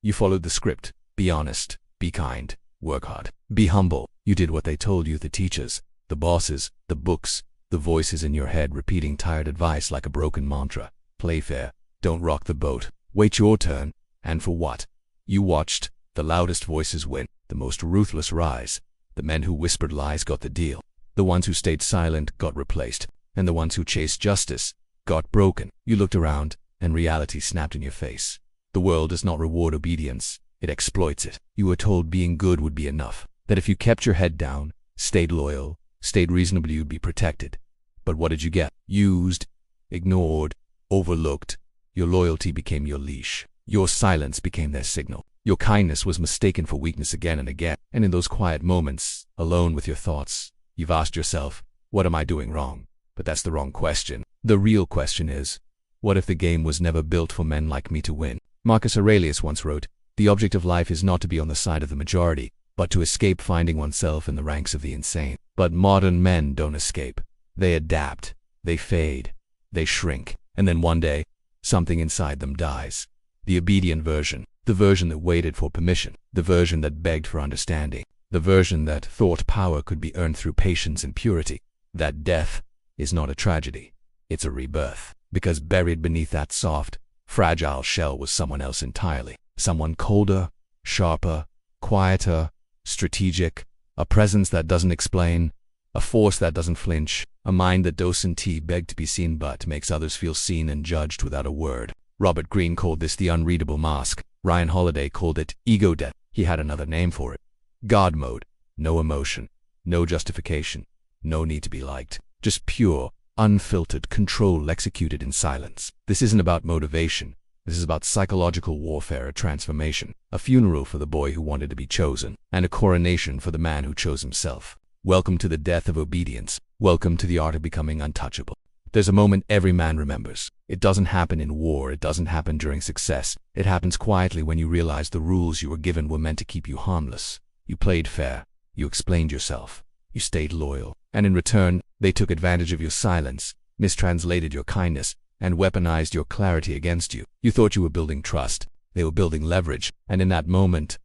You followed the script. Be honest, be kind, work hard, be humble. You did what they told you, the teachers, the bosses, the books, the voices in your head repeating tired advice like a broken mantra. Play fair, don't rock the boat, wait your turn, and for what? You watched the loudest voices win, the most ruthless rise. The men who whispered lies got the deal. The ones who stayed silent got replaced, and the ones who chased justice got broken. You looked around, and reality snapped in your face. The world does not reward obedience, it exploits it. You were told being good would be enough, that if you kept your head down, stayed loyal, stayed reasonable, you'd be protected. But what did you get? Used, ignored, overlooked. Your loyalty became your leash. Your silence became their signal. Your kindness was mistaken for weakness again and again. And in those quiet moments, alone with your thoughts, you've asked yourself, what am I doing wrong? But that's the wrong question. The real question is, what if the game was never built for men like me to win? Marcus Aurelius once wrote, the object of life is not to be on the side of the majority, but to escape finding oneself in the ranks of the insane. But modern men don't escape. They adapt, they fade, they shrink, and then one day, something inside them dies. The obedient version, the version that waited for permission, the version that begged for understanding, the version that thought power could be earned through patience and purity. That death is not a tragedy, it's a rebirth. Because buried beneath that soft, fragile shell was someone else entirely. Someone colder, sharper, quieter, strategic, a presence that doesn't explain, a force that doesn't flinch, a mind that doesn't beg to be seen but makes others feel seen and judged without a word. Robert Greene called this the unreadable mask. Ryan Holiday called it ego death. He had another name for it. God mode. No emotion, no justification, no need to be liked. Just pure, unfiltered control executed in silence. This isn't about motivation. This is about psychological warfare, a transformation, a funeral for the boy who wanted to be chosen, and a coronation for the man who chose himself. Welcome to the death of obedience. Welcome to the art of becoming untouchable. There's a moment every man remembers. It doesn't happen in war, it doesn't happen during success. It happens quietly when you realize the rules you were given were meant to keep you harmless. You played fair, you explained yourself, you stayed loyal, and in return, they took advantage of your silence, mistranslated your kindness, and weaponized your clarity against you. You thought you were building trust, they were building leverage, and in that moment,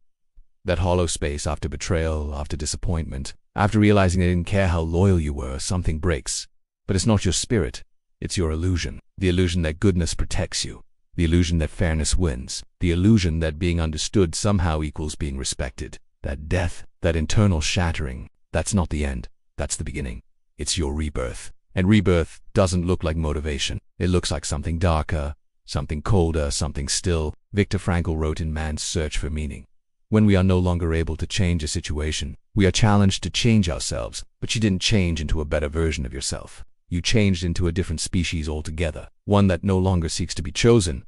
that hollow space after betrayal, after disappointment, after realizing they didn't care how loyal you were, something breaks. But it's not your spirit, it's your illusion. The illusion that goodness protects you, the illusion that fairness wins, the illusion that being understood somehow equals being respected. That death, that internal shattering, that's not the end, that's the beginning. It's your rebirth. And rebirth doesn't look like motivation. It looks like something darker, something colder, something still. Viktor Frankl wrote in Man's Search for Meaning, when we are no longer able to change a situation, we are challenged to change ourselves. But you didn't change into a better version of yourself. You changed into a different species altogether, one that no longer seeks to be chosen,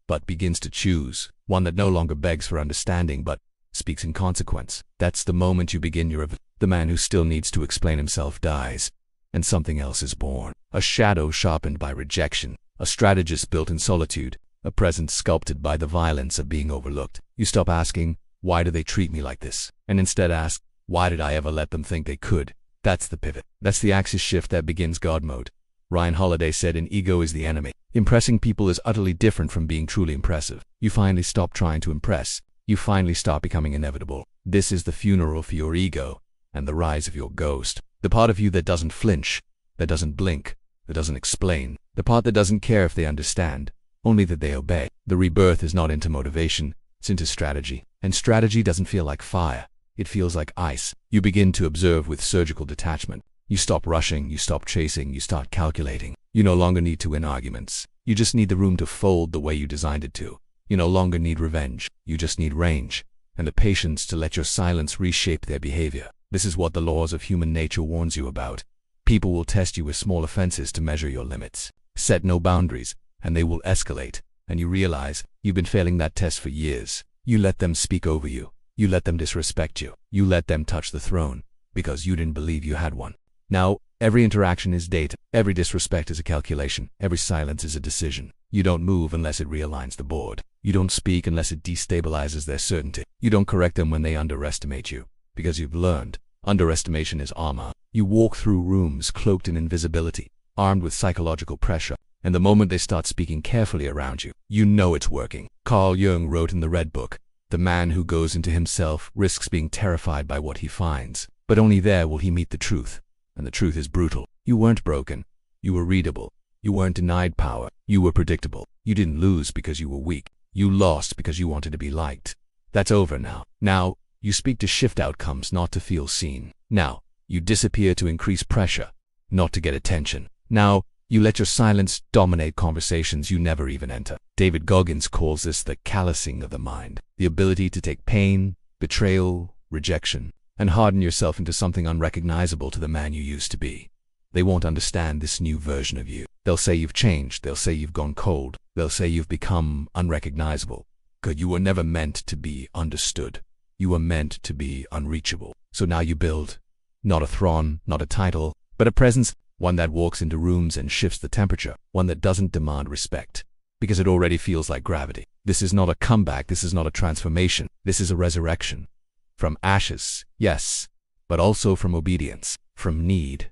but begins to choose, one that no longer begs for understanding, but speaks in consequence. That's the moment you begin your The man who still needs to explain himself dies, and something else is born. A shadow sharpened by rejection, a strategist built in solitude, a presence sculpted by the violence of being overlooked. You stop asking, why do they treat me like this? And instead ask, why did I ever let them think they could? That's the pivot. That's the axis shift that begins God mode. Ryan Holiday said an ego is the enemy. Impressing people is utterly different from being truly impressive. You finally stop trying to impress. You finally stop becoming inevitable. This is the funeral for your ego and the rise of your ghost. The part of you that doesn't flinch, that doesn't blink, that doesn't explain. The part that doesn't care if they understand, only that they obey. The rebirth is not into motivation, it's into strategy. And strategy doesn't feel like fire. It feels like ice. You begin to observe with surgical detachment. You stop rushing, you stop chasing, you start calculating. You no longer need to win arguments. You just need the room to fold the way you designed it to. You no longer need revenge. You just need range and the patience to let your silence reshape their behavior. This is what the laws of human nature warns you about. People will test you with small offenses to measure your limits. Set no boundaries, and they will escalate. And you realize you've been failing that test for years. You let them speak over you. You let them disrespect you. You let them touch the throne because you didn't believe you had one. Now, every interaction is data. Every disrespect is a calculation. Every silence is a decision. You don't move unless it realigns the board. You don't speak unless it destabilizes their certainty. You don't correct them when they underestimate you, because you've learned underestimation is armor. You walk through rooms cloaked in invisibility, armed with psychological pressure, and the moment they start speaking carefully around you, you know it's working. Carl Jung wrote in the Red Book, The man who goes into himself risks being terrified by what he finds, but only there will he meet the truth. And the truth is brutal. You weren't broken. You were readable. You weren't denied power. You were predictable. You didn't lose because you were weak. You lost because you wanted to be liked. That's over now. Now, you speak to shift outcomes, not to feel seen. Now, you disappear to increase pressure, not to get attention. Now, you let your silence dominate conversations you never even enter. David Goggins calls this the callousing of the mind, the ability to take pain, betrayal, rejection, and harden yourself into something unrecognizable to the man you used to be. They won't understand this new version of you. They'll say you've changed. They'll say you've gone cold. They'll say you've become unrecognizable. Good, you were never meant to be understood. You were meant to be unreachable. So now you build, not a throne, not a title, but a presence, one that walks into rooms and shifts the temperature, one that doesn't demand respect, because it already feels like gravity. This is not a comeback. This is not a transformation. This is a resurrection. From ashes, yes, but also from obedience, from need,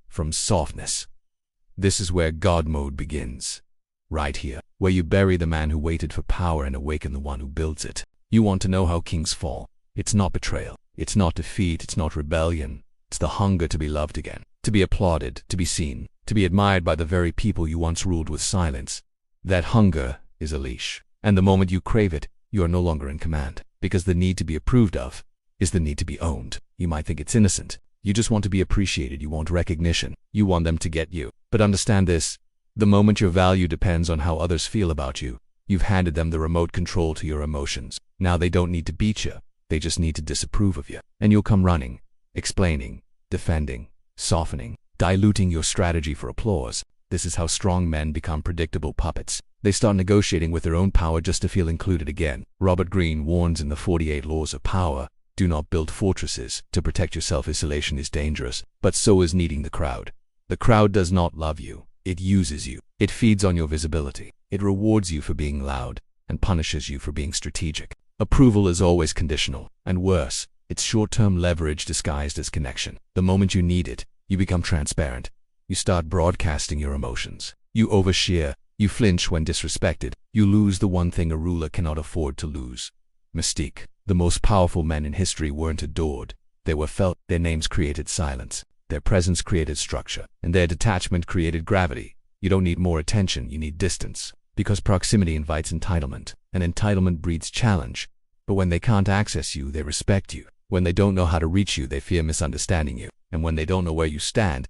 from softness. This is where God mode begins. Right here, where you bury the man who waited for power and awaken the one who builds it. You want to know how kings fall. It's not betrayal. It's not defeat. It's not rebellion. It's the hunger to be loved again, to be applauded, to be seen, to be admired by the very people you once ruled with silence. That hunger is a leash, and the moment you crave it, you are no longer in command, because the need to be approved of is the need to be owned. You might think it's innocent. You just want to be appreciated. You want recognition. You want them to get you. But understand this. The moment your value depends on how others feel about you, you've handed them the remote control to your emotions. Now they don't need to beat you. They just need to disapprove of you. And you'll come running, explaining, defending, softening, diluting your strategy for applause. This is how strong men become predictable puppets. They start negotiating with their own power just to feel included again. Robert Greene warns in the 48 Laws of Power, do not build fortresses. To protect yourself, isolation is dangerous, but so is needing the crowd. The crowd does not love you. It uses you. It feeds on your visibility. It rewards you for being loud and punishes you for being strategic. Approval is always conditional, and worse, it's short-term leverage disguised as connection. The moment you need it, you become transparent. You start broadcasting your emotions. You overshare. You flinch when disrespected. You lose the one thing a ruler cannot afford to lose: mystique. The most powerful men in history weren't adored. They were felt. Their names created silence. Their presence created structure. And their detachment created gravity. You don't need more attention, you need distance. Because proximity invites entitlement, and entitlement breeds challenge. But when they can't access you, they respect you. When they don't know how to reach you, they fear misunderstanding you. And when they don't know where you stand,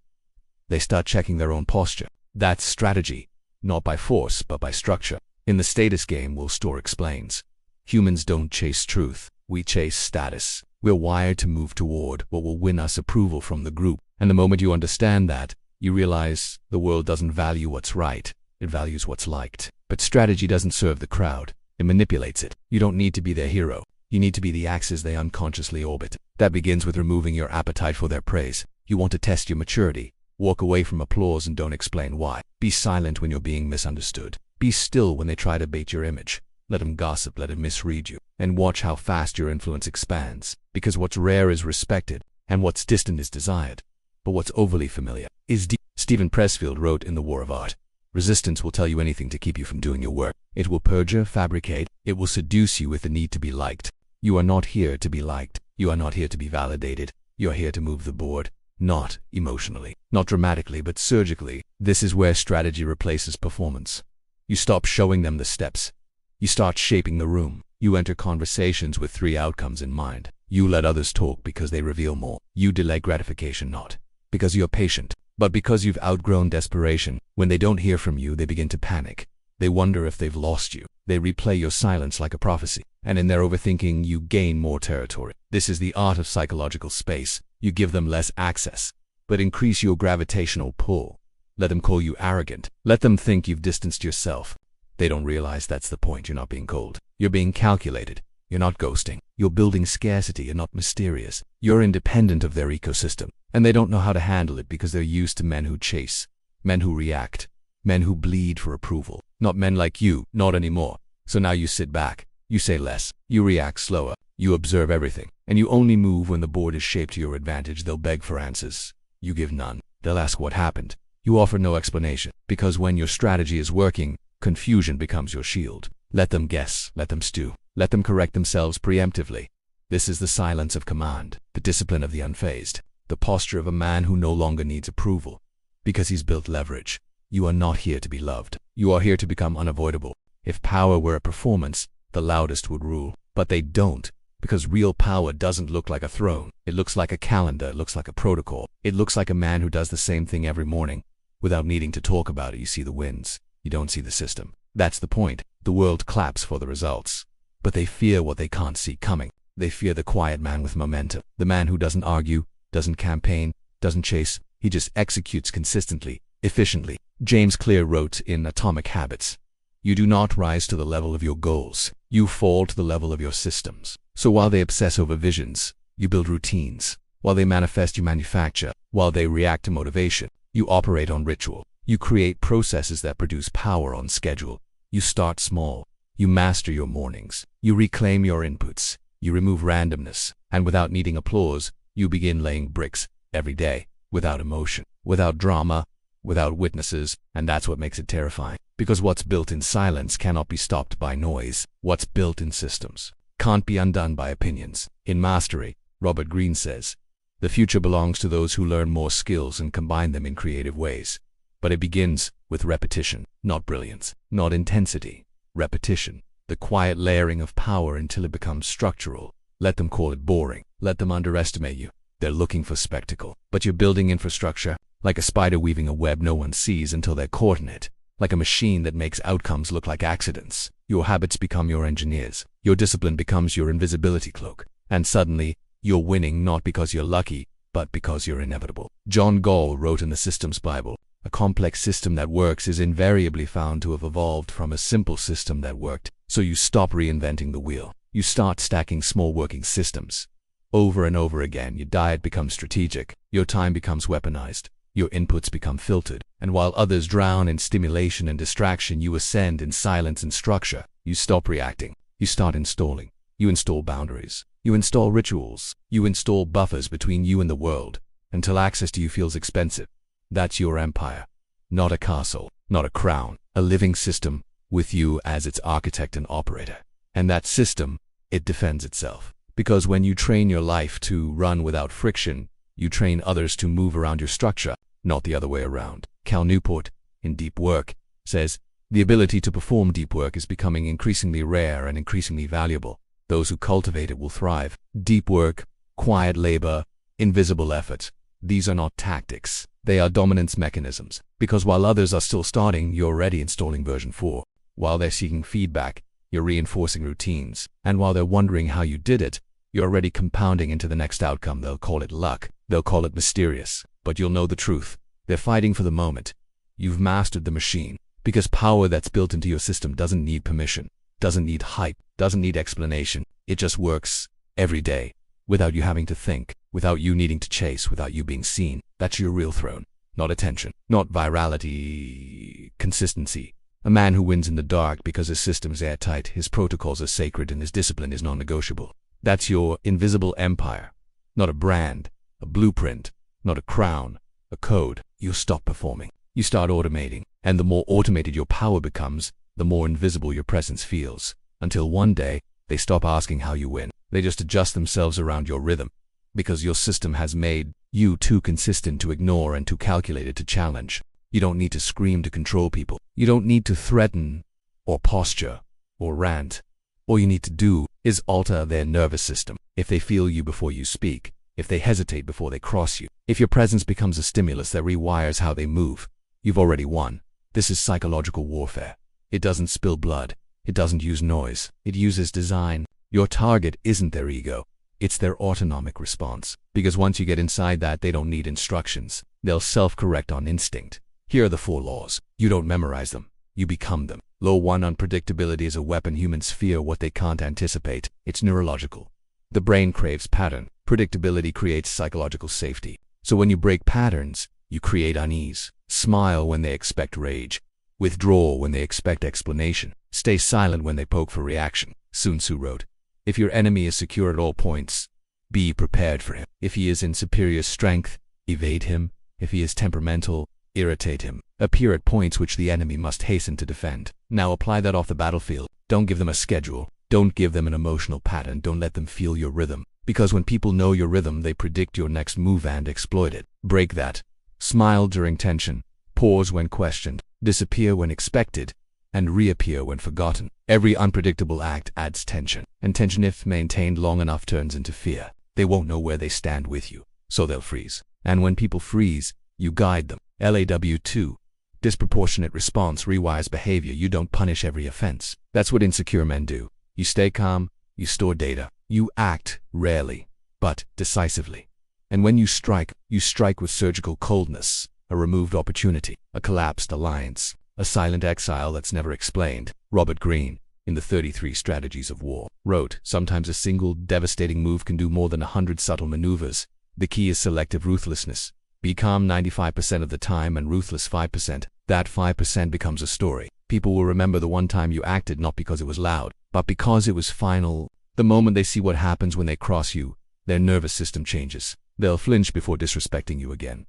they start checking their own posture. That's strategy, not by force, but by structure. In the status game, Will Storr explains, humans don't chase truth, we chase status. We're wired to move toward what will win us approval from the group. And the moment you understand that, you realize the world doesn't value what's right, it values what's liked. But strategy doesn't serve the crowd, it manipulates it. You don't need to be their hero. You need to be the axis they unconsciously orbit. That begins with removing your appetite for their praise. You want to test your maturity. Walk away from applause and don't explain why. Be silent when you're being misunderstood. Be still when they try to bait your image. Let them gossip, let them misread you. And watch how fast your influence expands. Because what's rare is respected, and what's distant is desired. But what's overly familiar is deep. Stephen Pressfield wrote in The War of Art, resistance will tell you anything to keep you from doing your work. It will perjure, fabricate. It will seduce you with the need to be liked. You are not here to be liked. You are not here to be validated. You are here to move the board. Not emotionally, not dramatically, but surgically. This is where strategy replaces performance. You stop showing them the steps. You start shaping the room. You enter conversations with 3 outcomes in mind. You let others talk because they reveal more. You delay gratification not because you're patient, but because you've outgrown desperation. When they don't hear from you, they begin to panic. They wonder if they've lost you. They replay your silence like a prophecy. And in their overthinking, you gain more territory. This is the art of psychological space. You give them less access, but increase your gravitational pull. Let them call you arrogant. Let them think you've distanced yourself. They don't realize that's the point. You're not being cold. You're being calculated. You're not ghosting. You're building scarcity. You're not mysterious. You're independent of their ecosystem. And they don't know how to handle it because they're used to men who chase, men who react, men who bleed for approval. Not men like you, not anymore. So now you sit back. You say less. You react slower. You observe everything. And you only move when the board is shaped to your advantage. They'll beg for answers. You give none. They'll ask what happened. You offer no explanation. Because when your strategy is working, confusion becomes your shield. Let them guess, let them stew, let them correct themselves preemptively. This is the silence of command, the discipline of the unfazed, the posture of a man who no longer needs approval, because he's built leverage. You are not here to be loved. You are here to become unavoidable. If power were a performance, the loudest would rule. But they don't, because real power doesn't look like a throne. It looks like a calendar, it looks like a protocol. It looks like a man who does the same thing every morning. Without needing to talk about it, you see the wins. You don't see the system. That's the point. The world claps for the results. But they fear what they can't see coming. They fear the quiet man with momentum. The man who doesn't argue, doesn't campaign, doesn't chase. He just executes consistently, efficiently. James Clear wrote in Atomic Habits, "You do not rise to the level of your goals. You fall to the level of your systems." So while they obsess over visions, you build routines. While they manifest, you manufacture. While they react to motivation, you operate on ritual. You create processes that produce power on schedule. You start small. You master your mornings. You reclaim your inputs. You remove randomness. And without needing applause, you begin laying bricks every day, without emotion, without drama, without witnesses. And that's what makes it terrifying. Because what's built in silence cannot be stopped by noise. What's built in systems can't be undone by opinions. In Mastery, Robert Greene says, "The future belongs to those who learn more skills and combine them in creative ways. But it begins with repetition, not brilliance, not intensity. Repetition, the quiet layering of power until it becomes structural. Let them call it boring. Let them underestimate you. They're looking for spectacle. But you're building infrastructure, like a spider weaving a web no one sees until they're caught in it. Like a machine that makes outcomes look like accidents. Your habits become your engineers. Your discipline becomes your invisibility cloak. And suddenly, you're winning not because you're lucky, but because you're inevitable." John Gall wrote in the Systems Bible, "A complex system that works is invariably found to have evolved from a simple system that worked." So you stop reinventing the wheel. You start stacking small working systems. Over and over again, your diet becomes strategic. Your time becomes weaponized. Your inputs become filtered. And while others drown in stimulation and distraction, you ascend in silence and structure. You stop reacting. You start installing. You install boundaries. You install rituals. You install buffers between you and the world, until access to you feels expensive. That's your empire. Not a castle, not a crown, a living system with you as its architect and operator. And that system, it defends itself. Because when you train your life to run without friction, you train others to move around your structure, not the other way around. Cal Newport, in Deep Work, says, "The ability to perform deep work is becoming increasingly rare and increasingly valuable. Those who cultivate it will thrive." Deep work, quiet labor, invisible effort. These are not tactics. They are dominance mechanisms. Because while others are still starting, you're already installing version 4. While they're seeking feedback, you're reinforcing routines. And while they're wondering how you did it, you're already compounding into the next outcome. They'll call it luck. They'll call it mysterious. But you'll know the truth. They're fighting for the moment. You've mastered the machine. Because power that's built into your system doesn't need permission, doesn't need hype, doesn't need explanation. It just works every day, without you having to think, without you needing to chase, without you being seen. That's your real throne. Not attention, not virality, consistency. A man who wins in the dark because his system's airtight, his protocols are sacred, and his discipline is non-negotiable. That's your invisible empire. Not a brand, a blueprint, not a crown, a code. You stop performing. You start automating. And the more automated your power becomes, the more invisible your presence feels. Until one day, they stop asking how you win. They just adjust themselves around your rhythm. Because your system has made you too consistent to ignore and too calculated to challenge. You don't need to scream to control people. You don't need to threaten, or posture, or rant. All you need to do is alter their nervous system. If they feel you before you speak, if they hesitate before they cross you, if your presence becomes a stimulus that rewires how they move, you've already won. This is psychological warfare. It doesn't spill blood. It doesn't use noise. It uses design. Your target isn't their ego. It's their autonomic response. Because once you get inside that, they don't need instructions. They'll self-correct on instinct. Here are the 4 laws. You don't memorize them. You become them. Law 1: unpredictability is a weapon. Humans fear what they can't anticipate. It's neurological. The brain craves pattern. Predictability creates psychological safety. So when you break patterns, you create unease. Smile when they expect rage. Withdraw when they expect explanation. Stay silent when they poke for reaction. Sun Tzu wrote, "If your enemy is secure at all points, be prepared for him. If he is in superior strength, evade him. If he is temperamental, irritate him, appear at points which the enemy must hasten to defend. Now apply that off the battlefield. Don't give them a schedule. Don't give them an emotional pattern. Don't let them feel your rhythm. Because when people know your rhythm, they predict your next move and exploit it. Break that. Smile during tension. Pause when questioned. Disappear when expected. And reappear when forgotten. Every unpredictable act adds tension. And tension, if maintained long enough, turns into fear. They won't know where they stand with you, so they'll freeze. And when people freeze, you guide them. LAW2. Disproportionate response rewires behavior. You don't punish every offense. That's what insecure men do. You stay calm, you store data. You act rarely, but decisively. And when you strike with surgical coldness, a removed opportunity, a collapsed alliance, a silent exile that's never explained. Robert Greene, in the 33 Strategies of War, wrote, "Sometimes a single devastating move can do more than 100 subtle maneuvers. The key is selective ruthlessness. Be calm 95% of the time and ruthless 5%. That 5% becomes a story. People will remember the one time you acted not because it was loud, but because it was final. The moment they see what happens when they cross you, their nervous system changes. They'll flinch before disrespecting you again.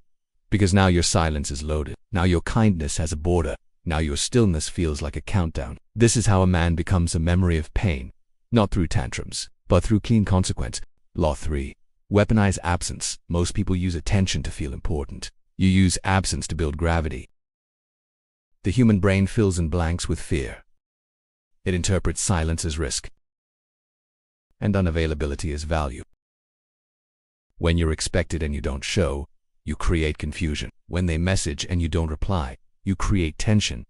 Because now your silence is loaded. Now your kindness has a border. Now your stillness feels like a countdown. This is how a man becomes a memory of pain, not through tantrums, but through clean consequence." Law 3. Weaponize absence. Most people use attention to feel important. You use absence to build gravity. The human brain fills in blanks with fear. It interprets silence as risk and unavailability as value. When you're expected and you don't show, you create confusion. When they message and you don't reply, you create tension.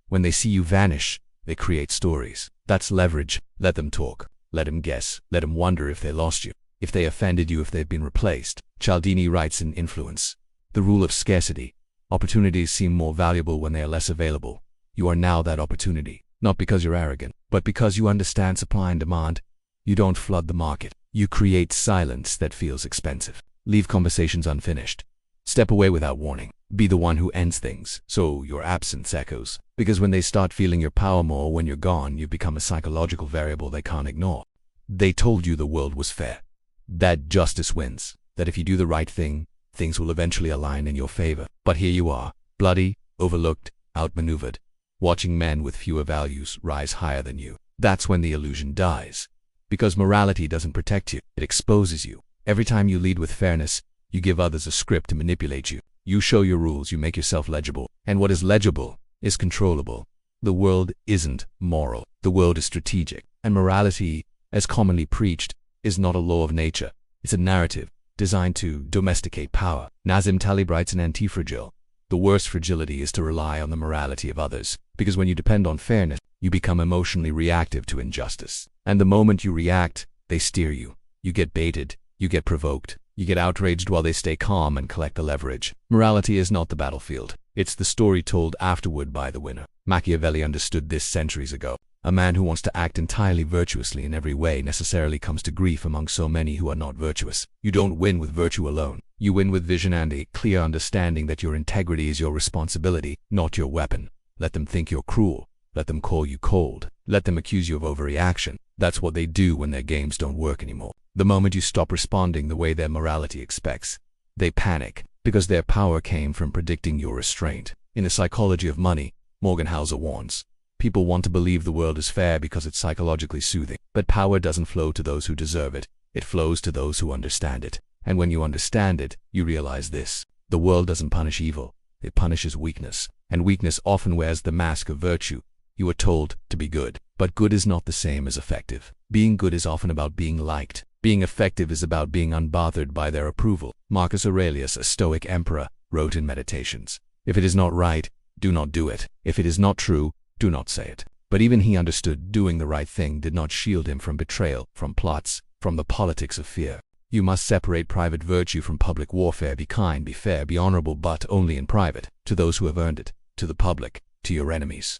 When they see you vanish, they create stories. That's leverage. Let them talk. Let them guess. Let them wonder if they lost you, if they offended you, if they've been replaced. Cialdini writes in Influence, "The rule of scarcity. Opportunities seem more valuable when they are less available. You are now that opportunity, not because you're arrogant, but because you understand supply and demand. You don't flood the market. You create silence that feels expensive. Leave conversations unfinished. Step away without warning. Be the one who ends things, so your absence echoes. Because when they start feeling your power more when you're gone, you become a psychological variable they can't ignore. They told you the world was fair, that justice wins, that if you do the right thing, things will eventually align in your favor. But here you are, bloody, overlooked, outmaneuvered, watching men with fewer values rise higher than you. That's when the illusion dies. Because morality doesn't protect you, it exposes you. Every time you lead with fairness, you give others a script to manipulate you. You show your rules, you make yourself legible. And what is legible is controllable. The world isn't moral. The world is strategic. And morality, as commonly preached, is not a law of nature. It's a narrative designed to domesticate power. Nassim Taleb writes in Anti-Fragile, "The worst fragility is to rely on the morality of others. Because when you depend on fairness, you become emotionally reactive to injustice. And the moment you react, they steer you. You get baited. You get provoked. You get outraged while they stay calm and collect the leverage. Morality is not the battlefield. It's the story told afterward by the winner." Machiavelli understood this centuries ago. A man who wants to act entirely virtuously in every way necessarily comes to grief among so many who are not virtuous. You don't win with virtue alone. You win with vision and a clear understanding that your integrity is your responsibility, not your weapon. Let them think you're cruel. Let them call you cold. Let them accuse you of overreaction. That's what they do when their games don't work anymore. The moment you stop responding the way their morality expects, they panic, because their power came from predicting your restraint. In The Psychology of Money, Morgan Housel warns, people want to believe the world is fair because it's psychologically soothing. But power doesn't flow to those who deserve it. It flows to those who understand it. And when you understand it, you realize this. The world doesn't punish evil. It punishes weakness. And weakness often wears the mask of virtue. You are told to be good. But good is not the same as effective. Being good is often about being liked. Being effective is about being unbothered by their approval. Marcus Aurelius, a Stoic emperor, wrote in Meditations, "If it is not right, do not do it. If it is not true, do not say it." But even he understood doing the right thing did not shield him from betrayal, from plots, from the politics of fear. You must separate private virtue from public warfare. Be kind, be fair, be honorable, but only in private, to those who have earned it, to the public, to your enemies.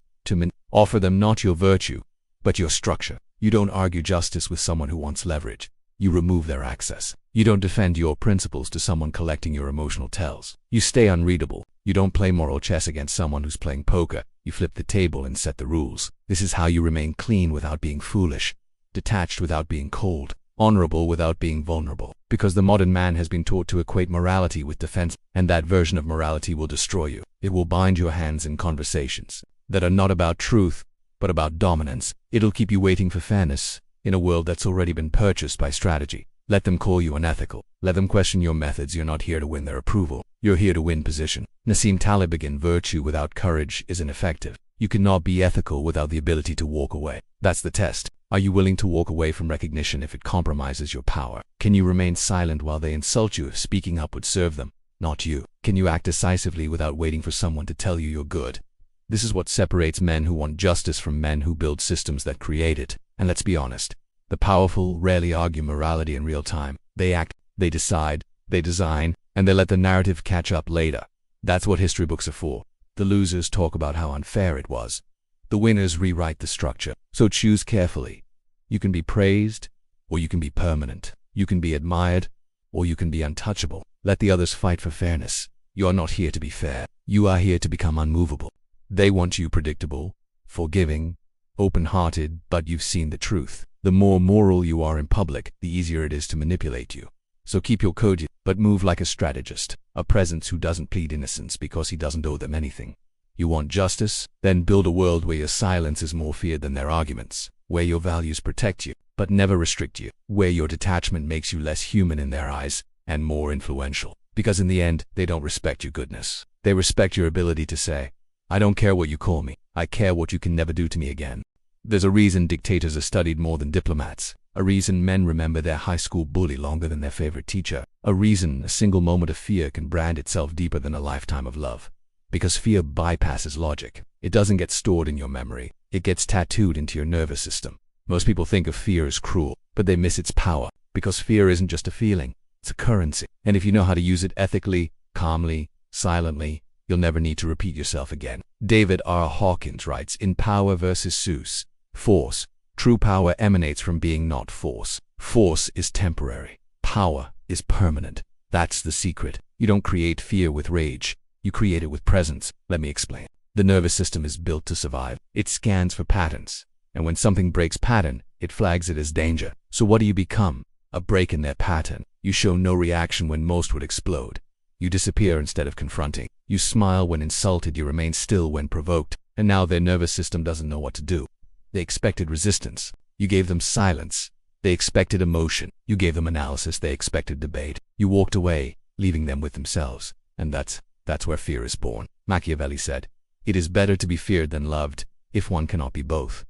Offer them not your virtue, but your structure. You don't argue justice with someone who wants leverage. You remove their access. You don't defend your principles to someone collecting your emotional tells. You stay unreadable. You don't play moral chess against someone who's playing poker. You flip the table and set the rules. This is how you remain clean without being foolish, detached without being cold, honorable without being vulnerable. Because the modern man has been taught to equate morality with defense, and that version of morality will destroy you. It will bind your hands in conversations that are not about truth, but about dominance. It'll keep you waiting for fairness in a world that's already been purchased by strategy. Let them call you unethical. Let them question your methods. You're not here to win their approval. You're here to win position. Nassim Taleb again, virtue without courage is ineffective. You cannot be ethical without the ability to walk away. That's the test. Are you willing to walk away from recognition if it compromises your power? Can you remain silent while they insult you if speaking up would serve them, not you? Can you act decisively without waiting for someone to tell you you're good? This is what separates men who want justice from men who build systems that create it. And let's be honest, the powerful rarely argue morality in real time. They act, they decide, they design, and they let the narrative catch up later. That's what history books are for. The losers talk about how unfair it was. The winners rewrite the structure. So choose carefully. You can be praised, or you can be permanent. You can be admired, or you can be untouchable. Let the others fight for fairness. You are not here to be fair. You are here to become unmovable. They want you predictable, forgiving, open-hearted, but you've seen the truth. The more moral you are in public, the easier it is to manipulate you. So keep your code, but move like a strategist, a presence who doesn't plead innocence because he doesn't owe them anything. You want justice? Then build a world where your silence is more feared than their arguments, where your values protect you, but never restrict you, where your detachment makes you less human in their eyes and more influential. Because in the end, they don't respect your goodness. They respect your ability to say, I don't care what you call me. I care what you can never do to me again. There's a reason dictators are studied more than diplomats. A reason men remember their high school bully longer than their favorite teacher. A reason a single moment of fear can brand itself deeper than a lifetime of love. Because fear bypasses logic. It doesn't get stored in your memory. It gets tattooed into your nervous system. Most people think of fear as cruel, but they miss its power. Because fear isn't just a feeling, it's a currency. And if you know how to use it ethically, calmly, silently, you'll never need to repeat yourself again. David R. Hawkins writes, in Power versus Zeus, force. True power emanates from being not force. Force is temporary. Power is permanent. That's the secret. You don't create fear with rage. You create it with presence. Let me explain. The nervous system is built to survive. It scans for patterns. And when something breaks pattern, it flags it as danger. So what do you become? A break in their pattern. You show no reaction when most would explode. You disappear instead of confronting. You smile when insulted. You remain still when provoked. And now their nervous system doesn't know what to do. They expected resistance. You gave them silence. They expected emotion. You gave them analysis. They expected debate. You walked away, leaving them with themselves. And that's where fear is born. Machiavelli said, it is better to be feared than loved, if one cannot be both.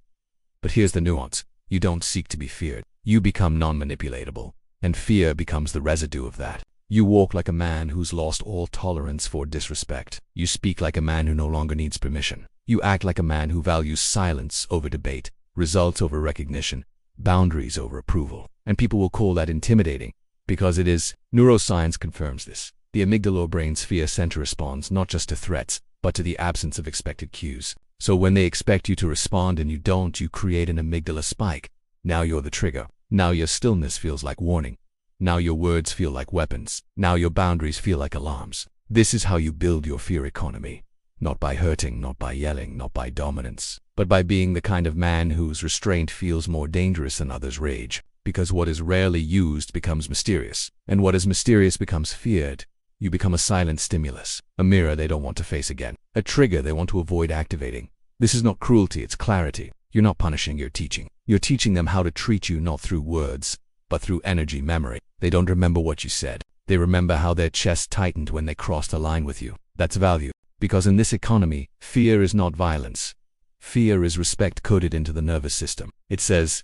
But here's the nuance. You don't seek to be feared. You become non-manipulatable. And fear becomes the residue of that. You walk like a man who's lost all tolerance for disrespect. You speak like a man who no longer needs permission. You act like a man who values silence over debate, results over recognition, boundaries over approval. And people will call that intimidating, because it is. Neuroscience confirms this. The amygdala, or brain's fear center, responds not just to threats, but to the absence of expected cues. So when they expect you to respond and you don't, you create an amygdala spike. Now you're the trigger. Now your stillness feels like warning. Now your words feel like weapons. Now your boundaries feel like alarms. This is how you build your fear economy. Not by hurting, not by yelling, not by dominance, but by being the kind of man whose restraint feels more dangerous than others' rage. Because what is rarely used becomes mysterious, and what is mysterious becomes feared. You become a silent stimulus, a mirror they don't want to face again, a trigger they want to avoid activating. This is not cruelty, it's clarity. You're not punishing, you're teaching. You're teaching them how to treat you not through words, but through energy memory. They don't remember what you said. They remember how their chest tightened when they crossed a line with you. That's value. Because in this economy, fear is not violence. Fear is respect coded into the nervous system. It says,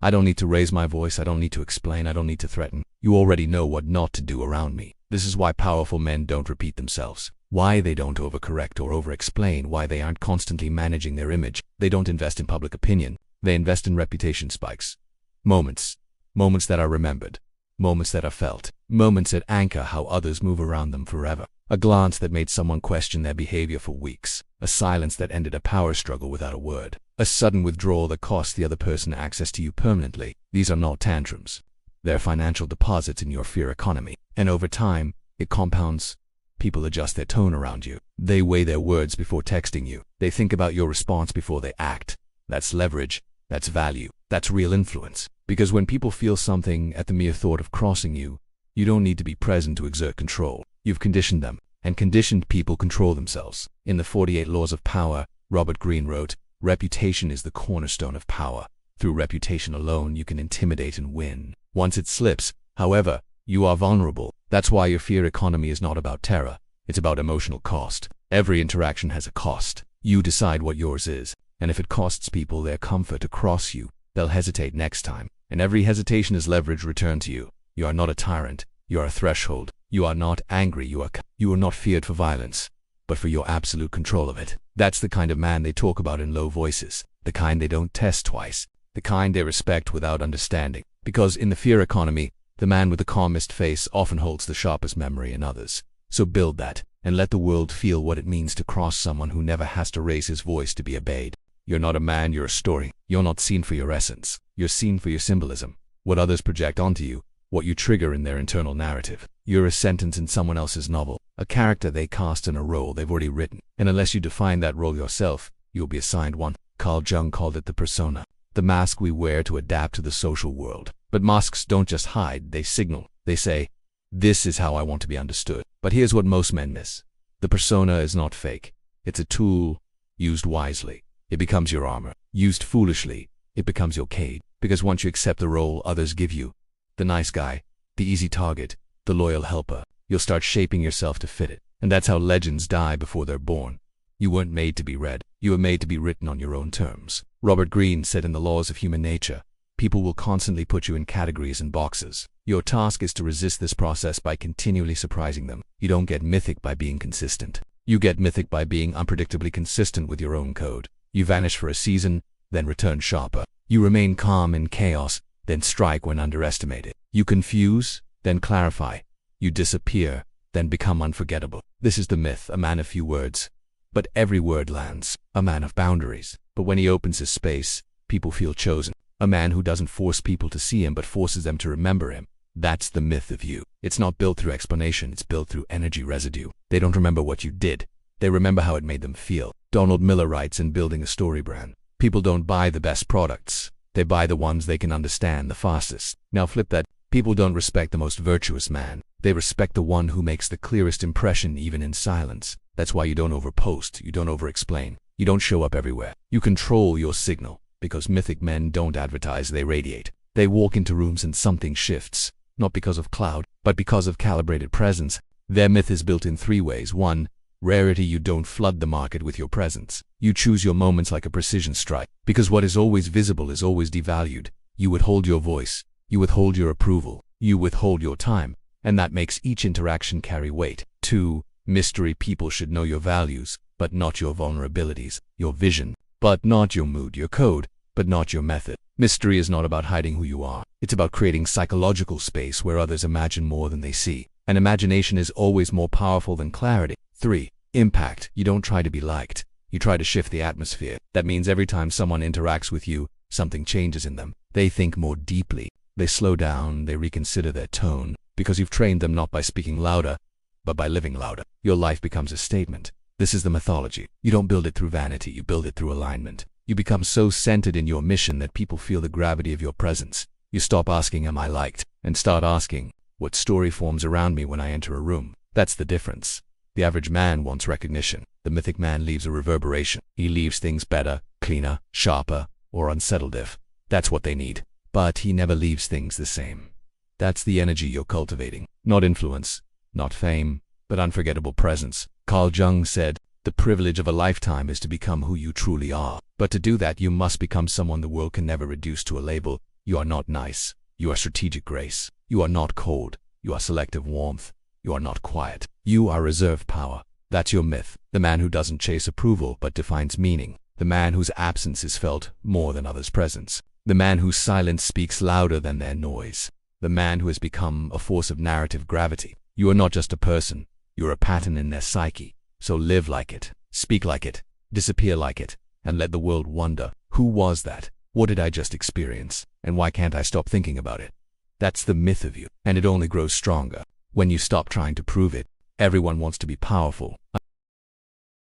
I don't need to raise my voice, I don't need to explain, I don't need to threaten. You already know what not to do around me. This is why powerful men don't repeat themselves. Why they don't overcorrect or overexplain, why they aren't constantly managing their image. They don't invest in public opinion. They invest in reputation spikes. Moments that are remembered. Moments that are felt. Moments that anchor how others move around them forever. A glance that made someone question their behavior for weeks. A silence that ended a power struggle without a word. A sudden withdrawal that cost the other person access to you permanently. These are not tantrums. They're financial deposits in your fear economy. And over time, it compounds. People adjust their tone around you. They weigh their words before texting you. They think about your response before they act. That's leverage. That's value. That's real influence. Because when people feel something at the mere thought of crossing you, you don't need to be present to exert control. You've conditioned them, and conditioned people control themselves. In the 48 Laws of Power, Robert Greene wrote, "Reputation is the cornerstone of power. Through reputation alone, you can intimidate and win. Once it slips, however, you are vulnerable. That's why your fear economy is not about terror. It's about emotional cost. Every interaction has a cost. You decide what yours is. And if it costs people their comfort to cross you, they'll hesitate next time. And every hesitation is leverage returned to you. You are not a tyrant. You are a threshold. You are not angry. You are not feared for violence, but for your absolute control of it. That's the kind of man they talk about in low voices. The kind they don't test twice. The kind they respect without understanding. Because in the fear economy, the man with the calmest face often holds the sharpest memory in others. So build that, and let the world feel what it means to cross someone who never has to raise his voice to be obeyed. You're not a man, you're a story. You're not seen for your essence. You're seen for your symbolism. What others project onto you, what you trigger in their internal narrative. You're a sentence in someone else's novel, a character they cast in a role they've already written. And unless you define that role yourself, you'll be assigned one. Carl Jung called it the persona, the mask we wear to adapt to the social world. But masks don't just hide, they signal. They say, "This is how I want to be understood." But here's what most men miss. The persona is not fake. It's a tool, used wisely. It becomes your armor. Used foolishly, it becomes your cage. Because once you accept the role others give you, the nice guy, the easy target, the loyal helper, you'll start shaping yourself to fit it. And that's how legends die before they're born. You weren't made to be read. You were made to be written on your own terms. Robert Greene said in The Laws of Human Nature, "People will constantly put you in categories and boxes. Your task is to resist this process by continually surprising them. You don't get mythic by being consistent. You get mythic by being unpredictably consistent with your own code. You vanish for a season, then return sharper. You remain calm in chaos, then strike when underestimated. You confuse, then clarify. You disappear, then become unforgettable." This is the myth, a man of few words. But every word lands. A man of boundaries. But when he opens his space, people feel chosen. A man who doesn't force people to see him but forces them to remember him. That's the myth of you. It's not built through explanation, it's built through energy residue. They don't remember what you did. They remember how it made them feel. Donald Miller writes in Building a Story Brand, "People don't buy the best products. They buy the ones they can understand the fastest." Now flip that. People don't respect the most virtuous man. They respect the one who makes the clearest impression even in silence. That's why you don't overpost, you don't overexplain, you don't show up everywhere. You control your signal. Because mythic men don't advertise, they radiate. They walk into rooms and something shifts. Not because of cloud, but because of calibrated presence. Their myth is built in 3 ways. 1. Rarity. You don't flood the market with your presence. You choose your moments like a precision strike. Because what is always visible is always devalued. You withhold your voice. You withhold your approval. You withhold your time. And that makes each interaction carry weight. 2. Mystery. People should know your values, but not your vulnerabilities. Your vision, but not your mood. Your code, but not your method. Mystery is not about hiding who you are. It's about creating psychological space where others imagine more than they see. And imagination is always more powerful than clarity. 3. Impact. You don't try to be liked. You try to shift the atmosphere. That means every time someone interacts with you, something changes in them. They think more deeply. They slow down. They reconsider their tone. Because you've trained them not by speaking louder, but by living louder. Your life becomes a statement. This is the mythology. You don't build it through vanity. You build it through alignment. You become so centered in your mission that people feel the gravity of your presence. You stop asking, "Am I liked?" and start asking, "What story forms around me when I enter a room?" That's the difference. The average man wants recognition. The mythic man leaves a reverberation. He leaves things better, cleaner, sharper, or unsettled if that's what they need. But he never leaves things the same. That's the energy you're cultivating. Not influence, not fame, but unforgettable presence. Carl Jung said, "The privilege of a lifetime is to become who you truly are." But to do that, you must become someone the world can never reduce to a label. You are not nice. You are strategic grace. You are not cold. You are selective warmth. You are not quiet. You are reserved power. That's your myth. The man who doesn't chase approval but defines meaning. The man whose absence is felt more than others' presence. The man whose silence speaks louder than their noise. The man who has become a force of narrative gravity. You are not just a person. You're a pattern in their psyche. So live like it. Speak like it. Disappear like it. And let the world wonder, who was that? What did I just experience? And why can't I stop thinking about it? That's the myth of you. And it only grows stronger when you stop trying to prove it. Everyone wants to be powerful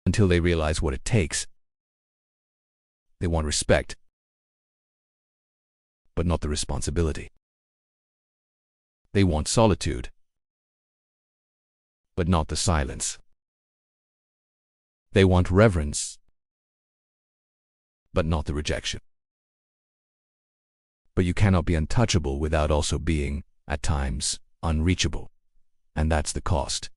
until they realize what it takes. They want respect but not the responsibility. They want solitude, but not the silence. They want reverence, but not the rejection. But you cannot be untouchable without also being, at times, unreachable. And that's the cost.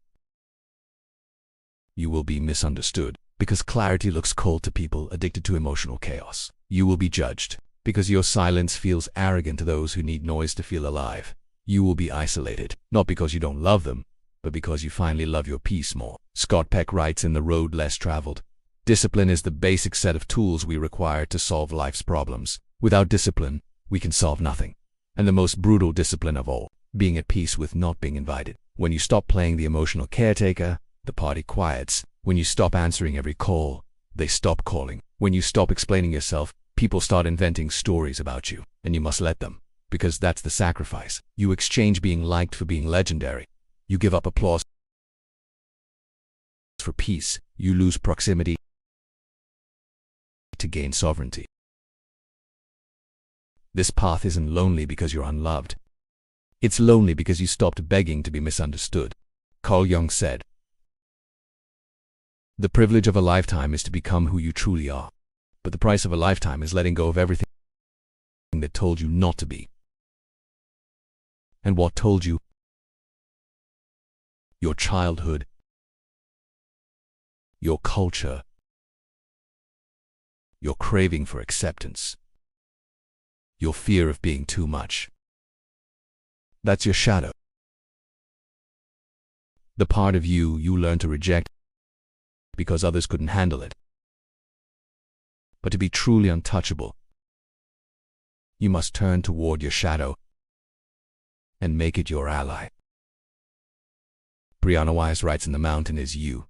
You will be misunderstood, because clarity looks cold to people addicted to emotional chaos. You will be judged, because your silence feels arrogant to those who need noise to feel alive. You will be isolated, not because you don't love them, but because you finally love your peace more. Scott Peck writes in The Road Less Traveled, "Discipline is the basic set of tools we require to solve life's problems. Without discipline, we can solve nothing. And the most brutal discipline of all, being at peace with not being invited. When you stop playing the emotional caretaker, the party quiets. When you stop answering every call, they stop calling. When you stop explaining yourself, people start inventing stories about you, and you must let them, because that's the sacrifice. You exchange being liked for being legendary. You give up applause for peace. You lose proximity to gain sovereignty. This path isn't lonely because you're unloved. It's lonely because you stopped begging to be misunderstood." Carl Jung said, "The privilege of a lifetime is to become who you truly are. But the price of a lifetime is letting go of everything that told you not to be." And what told you? Your childhood, your culture, your craving for acceptance, your fear of being too much. That's your shadow. The part of you learned to reject because others couldn't handle it. But to be truly untouchable, you must turn toward your shadow and make it your ally. Brianna Weiss writes in The Mountain Is You.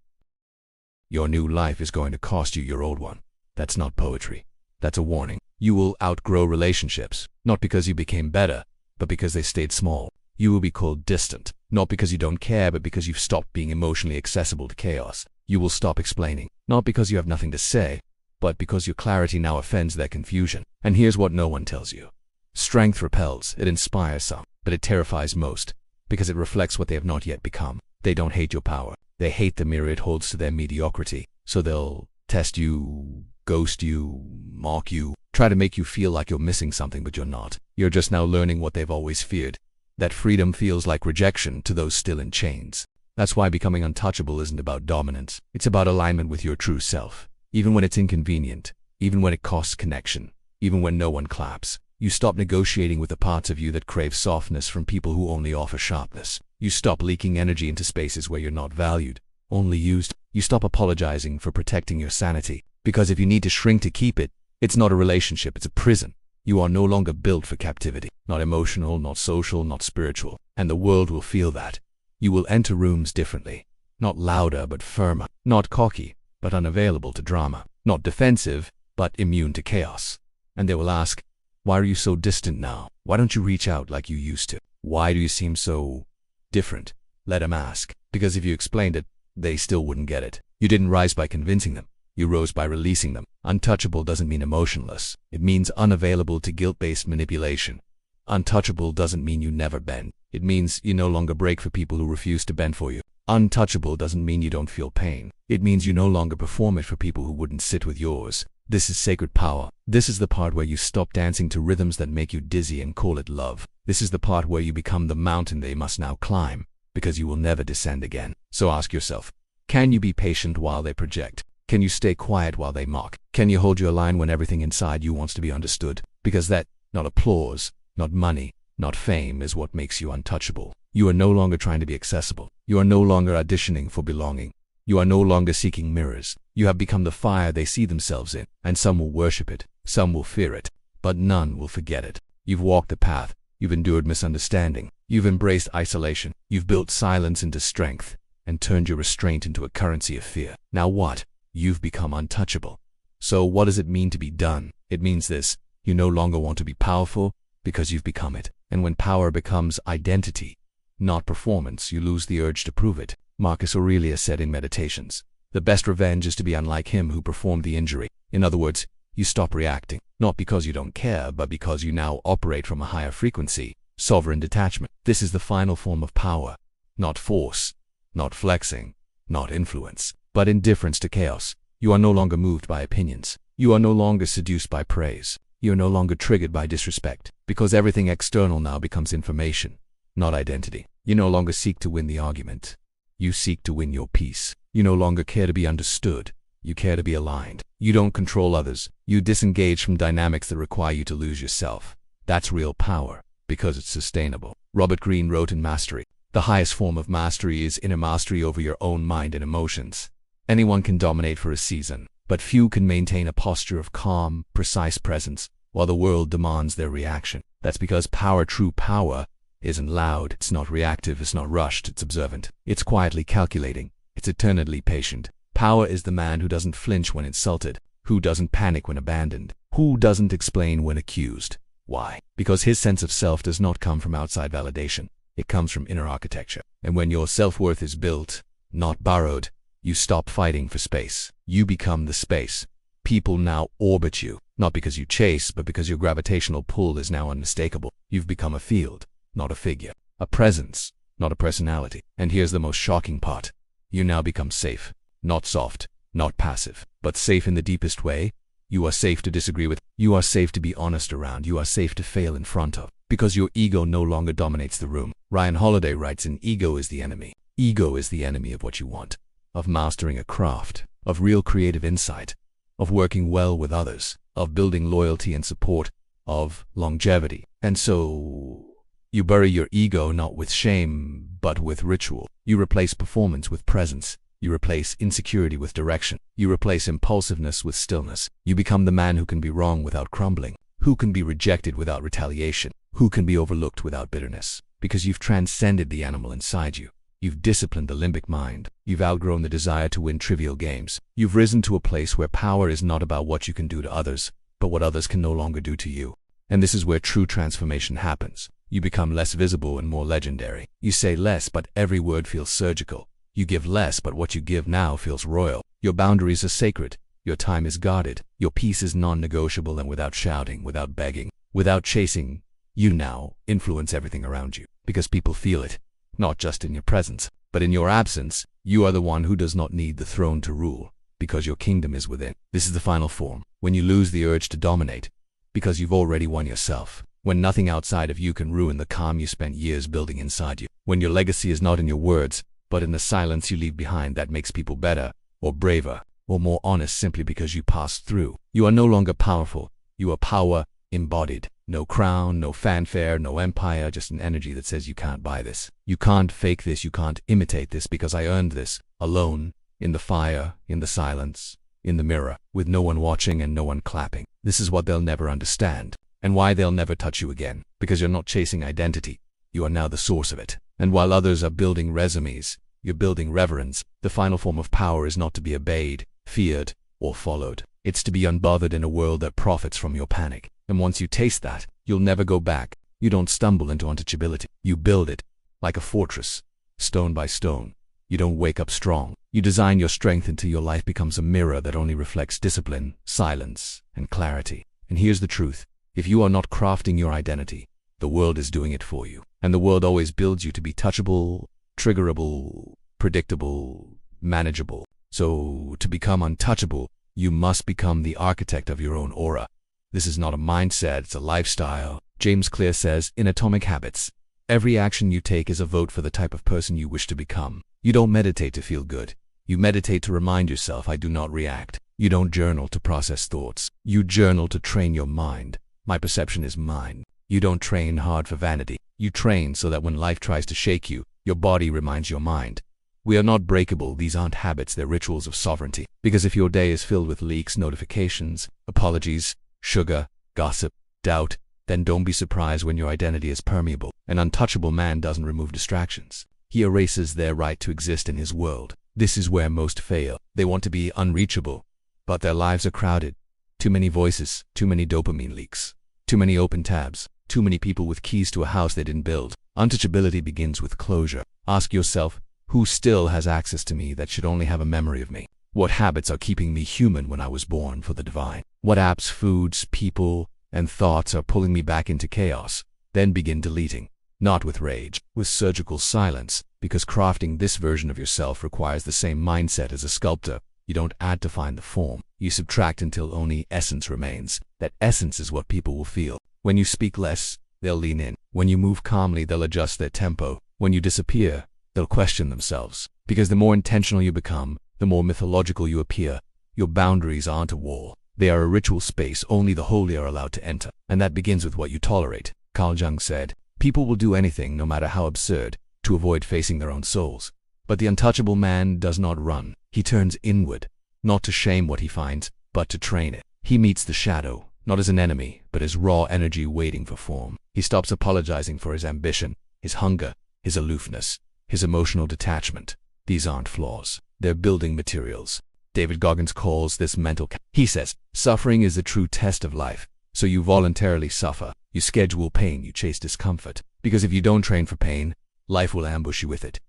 Your new life is going to cost you your old one. That's not poetry. That's a warning. You will outgrow relationships, not because you became better, but because they stayed small. You will be called distant, not because you don't care, but because you've stopped being emotionally accessible to chaos. You will stop explaining, not because you have nothing to say, but because your clarity now offends their confusion. And here's what no one tells you. Strength repels, it inspires some, but it terrifies most, because it reflects what they have not yet become. They don't hate your power. They hate the mirror it holds to their mediocrity. So they'll test you, ghost you, mock you, try to make you feel like you're missing something, but you're not. You're just now learning what they've always feared, that freedom feels like rejection to those still in chains. That's why becoming untouchable isn't about dominance. It's about alignment with your true self. Even when it's inconvenient, even when it costs connection, even when no one claps, you stop negotiating with the parts of you that crave softness from people who only offer sharpness. You stop leaking energy into spaces where you're not valued, only used. You stop apologizing for protecting your sanity, because if you need to shrink to keep it, it's not a relationship, it's a prison. You are no longer built for captivity, not emotional, not social, not spiritual, and the world will feel that. You will enter rooms differently, not louder but firmer, not cocky but unavailable to drama, not defensive but immune to chaos. And they will ask, why are you so distant now? Why don't you reach out like you used to? Why do you seem so different? Let them ask, because if you explained it, they still wouldn't get it. You didn't rise by convincing them. You rose by releasing them. Untouchable doesn't mean emotionless. It means unavailable to guilt-based manipulation. Untouchable doesn't mean you never bend. It means you no longer break for people who refuse to bend for you. Untouchable doesn't mean you don't feel pain. It means you no longer perform it for people who wouldn't sit with yours. This is sacred power. This is the part where you stop dancing to rhythms that make you dizzy and call it love. This is the part where you become the mountain they must now climb, because you will never descend again. So ask yourself, can you be patient while they project? Can you stay quiet while they mock? Can you hold your line when everything inside you wants to be understood? Because that, not applause, not money, not fame, is what makes you untouchable. You are no longer trying to be accessible. You are no longer auditioning for belonging. You are no longer seeking mirrors. You have become the fire they see themselves in, and some will worship it, some will fear it, but none will forget it. You've walked the path. You've endured misunderstanding. You've embraced isolation. You've built silence into strength, and turned your restraint into a currency of fear. Now what? You've become untouchable. So what does it mean to be done? It means this: you no longer want to be powerful because you've become it. And when power becomes identity, not performance, you lose the urge to prove it. Marcus Aurelius said in Meditations, the best revenge is to be unlike him who performed the injury. In other words, You stop reacting, not because you don't care, but because you now operate from a higher frequency, sovereign detachment. This is the final form of power. Not force, not flexing, not influence, but indifference to chaos. You are no longer moved by opinions. You are no longer seduced by praise. You are no longer triggered by disrespect, because everything external now becomes information, not identity. You no longer seek to win the argument. You seek to win your peace. You no longer care to be understood. You care to be aligned. You don't control others. You disengage from dynamics that require you to lose yourself. That's real power, because it's sustainable. Robert Greene wrote in Mastery, "The highest form of mastery is inner mastery over your own mind and emotions." Anyone can dominate for a season, but few can maintain a posture of calm, precise presence while the world demands their reaction. That's because power, true power, isn't loud, it's not reactive, it's not rushed, it's observant. It's quietly calculating, it's eternally patient. Power is the man who doesn't flinch when insulted, who doesn't panic when abandoned, who doesn't explain when accused. Why? Because his sense of self does not come from outside validation. It comes from inner architecture. And when your self-worth is built, not borrowed, you stop fighting for space. You become the space. People now orbit you, not because you chase, but because your gravitational pull is now unmistakable. You've become a field, not a figure. A presence, not a personality. And here's the most shocking part. You now become safe. Not soft, not passive, but safe in the deepest way. You are safe to disagree with. You are safe to be honest around. You are safe to fail in front of. Because your ego no longer dominates the room. Ryan Holiday writes in Ego is the enemy. Ego is the enemy of what you want. Of mastering a craft. Of real creative insight. Of working well with others. Of building loyalty and support. Of longevity. And so you bury your ego not with shame, but with ritual. You replace performance with presence. You replace insecurity with direction. You replace impulsiveness with stillness. You become the man who can be wrong without crumbling, who can be rejected without retaliation, who can be overlooked without bitterness. Because you've transcended the animal inside you. You've disciplined the limbic mind. You've outgrown the desire to win trivial games. You've risen to a place where power is not about what you can do to others, but what others can no longer do to you. And this is where true transformation happens. You become less visible and more legendary. You say less, but every word feels surgical. You give less, but what you give now feels royal. Your boundaries are sacred. Your time is guarded. Your peace is non-negotiable, and without shouting, without begging, without chasing, you now influence everything around you. Because people feel it, not just in your presence, but in your absence. You are the one who does not need the throne to rule, because your kingdom is within. This is the final form, when you lose the urge to dominate, because you've already won yourself. When nothing outside of you can ruin the calm you spent years building inside you. When your legacy is not in your words, but in the silence you leave behind that makes people better, or braver, or more honest simply because you passed through. You are no longer powerful. You are power embodied. No crown, no fanfare, no empire, just an energy that says you can't buy this. You can't fake this, you can't imitate this, because I earned this, alone, in the fire, in the silence, in the mirror, with no one watching and no one clapping. This is what they'll never understand, and why they'll never touch you again. Because you're not chasing identity. You are now the source of it. And while others are building resumes, you're building reverence. The final form of power is not to be obeyed, feared, or followed. It's to be unbothered in a world that profits from your panic. And once you taste that, you'll never go back. You don't stumble into untouchability. You build it, like a fortress, stone by stone. You don't wake up strong. You design your strength until your life becomes a mirror that only reflects discipline, silence, and clarity. And here's the truth. If you are not crafting your identity, the world is doing it for you. And the world always builds you to be touchable, triggerable, predictable, manageable. So, to become untouchable, you must become the architect of your own aura. This is not a mindset, it's a lifestyle. James Clear says, in Atomic Habits, every action you take is a vote for the type of person you wish to become. You don't meditate to feel good. You meditate to remind yourself, I do not react. You don't journal to process thoughts. You journal to train your mind. My perception is mine. You don't train hard for vanity. You train so that when life tries to shake you, your body reminds your mind. We are not breakable. These aren't habits, they're rituals of sovereignty. Because if your day is filled with leaks, notifications, apologies, sugar, gossip, doubt, then don't be surprised when your identity is permeable. An untouchable man doesn't remove distractions. He erases their right to exist in his world. This is where most fail. They want to be unreachable, but their lives are crowded. Too many voices, too many dopamine leaks, too many open tabs, too many people with keys to a house they didn't build. Untouchability begins with closure. Ask yourself, who still has access to me that should only have a memory of me? What habits are keeping me human when I was born for the divine? What apps, foods, people, and thoughts are pulling me back into chaos? Then begin deleting. Not with rage, with surgical silence, because crafting this version of yourself requires the same mindset as a sculptor. You don't add to find the form. You subtract until only essence remains. That essence is what people will feel. When you speak less, they'll lean in. When you move calmly, they'll adjust their tempo. When you disappear, they'll question themselves. Because the more intentional you become, the more mythological you appear. Your boundaries aren't a wall. They are a ritual space only the holy are allowed to enter. And that begins with what you tolerate. Carl Jung said, people will do anything, no matter how absurd, to avoid facing their own souls. But the untouchable man does not run. He turns inward, not to shame what he finds, but to train it. He meets the shadow, not as an enemy, but as raw energy waiting for form. He stops apologizing for his ambition, his hunger, his aloofness, his emotional detachment. These aren't flaws. They're building materials. David Goggins calls this mental. He says, suffering is the true test of life. So you voluntarily suffer. You schedule pain, you chase discomfort. Because if you don't train for pain, life will ambush you with it.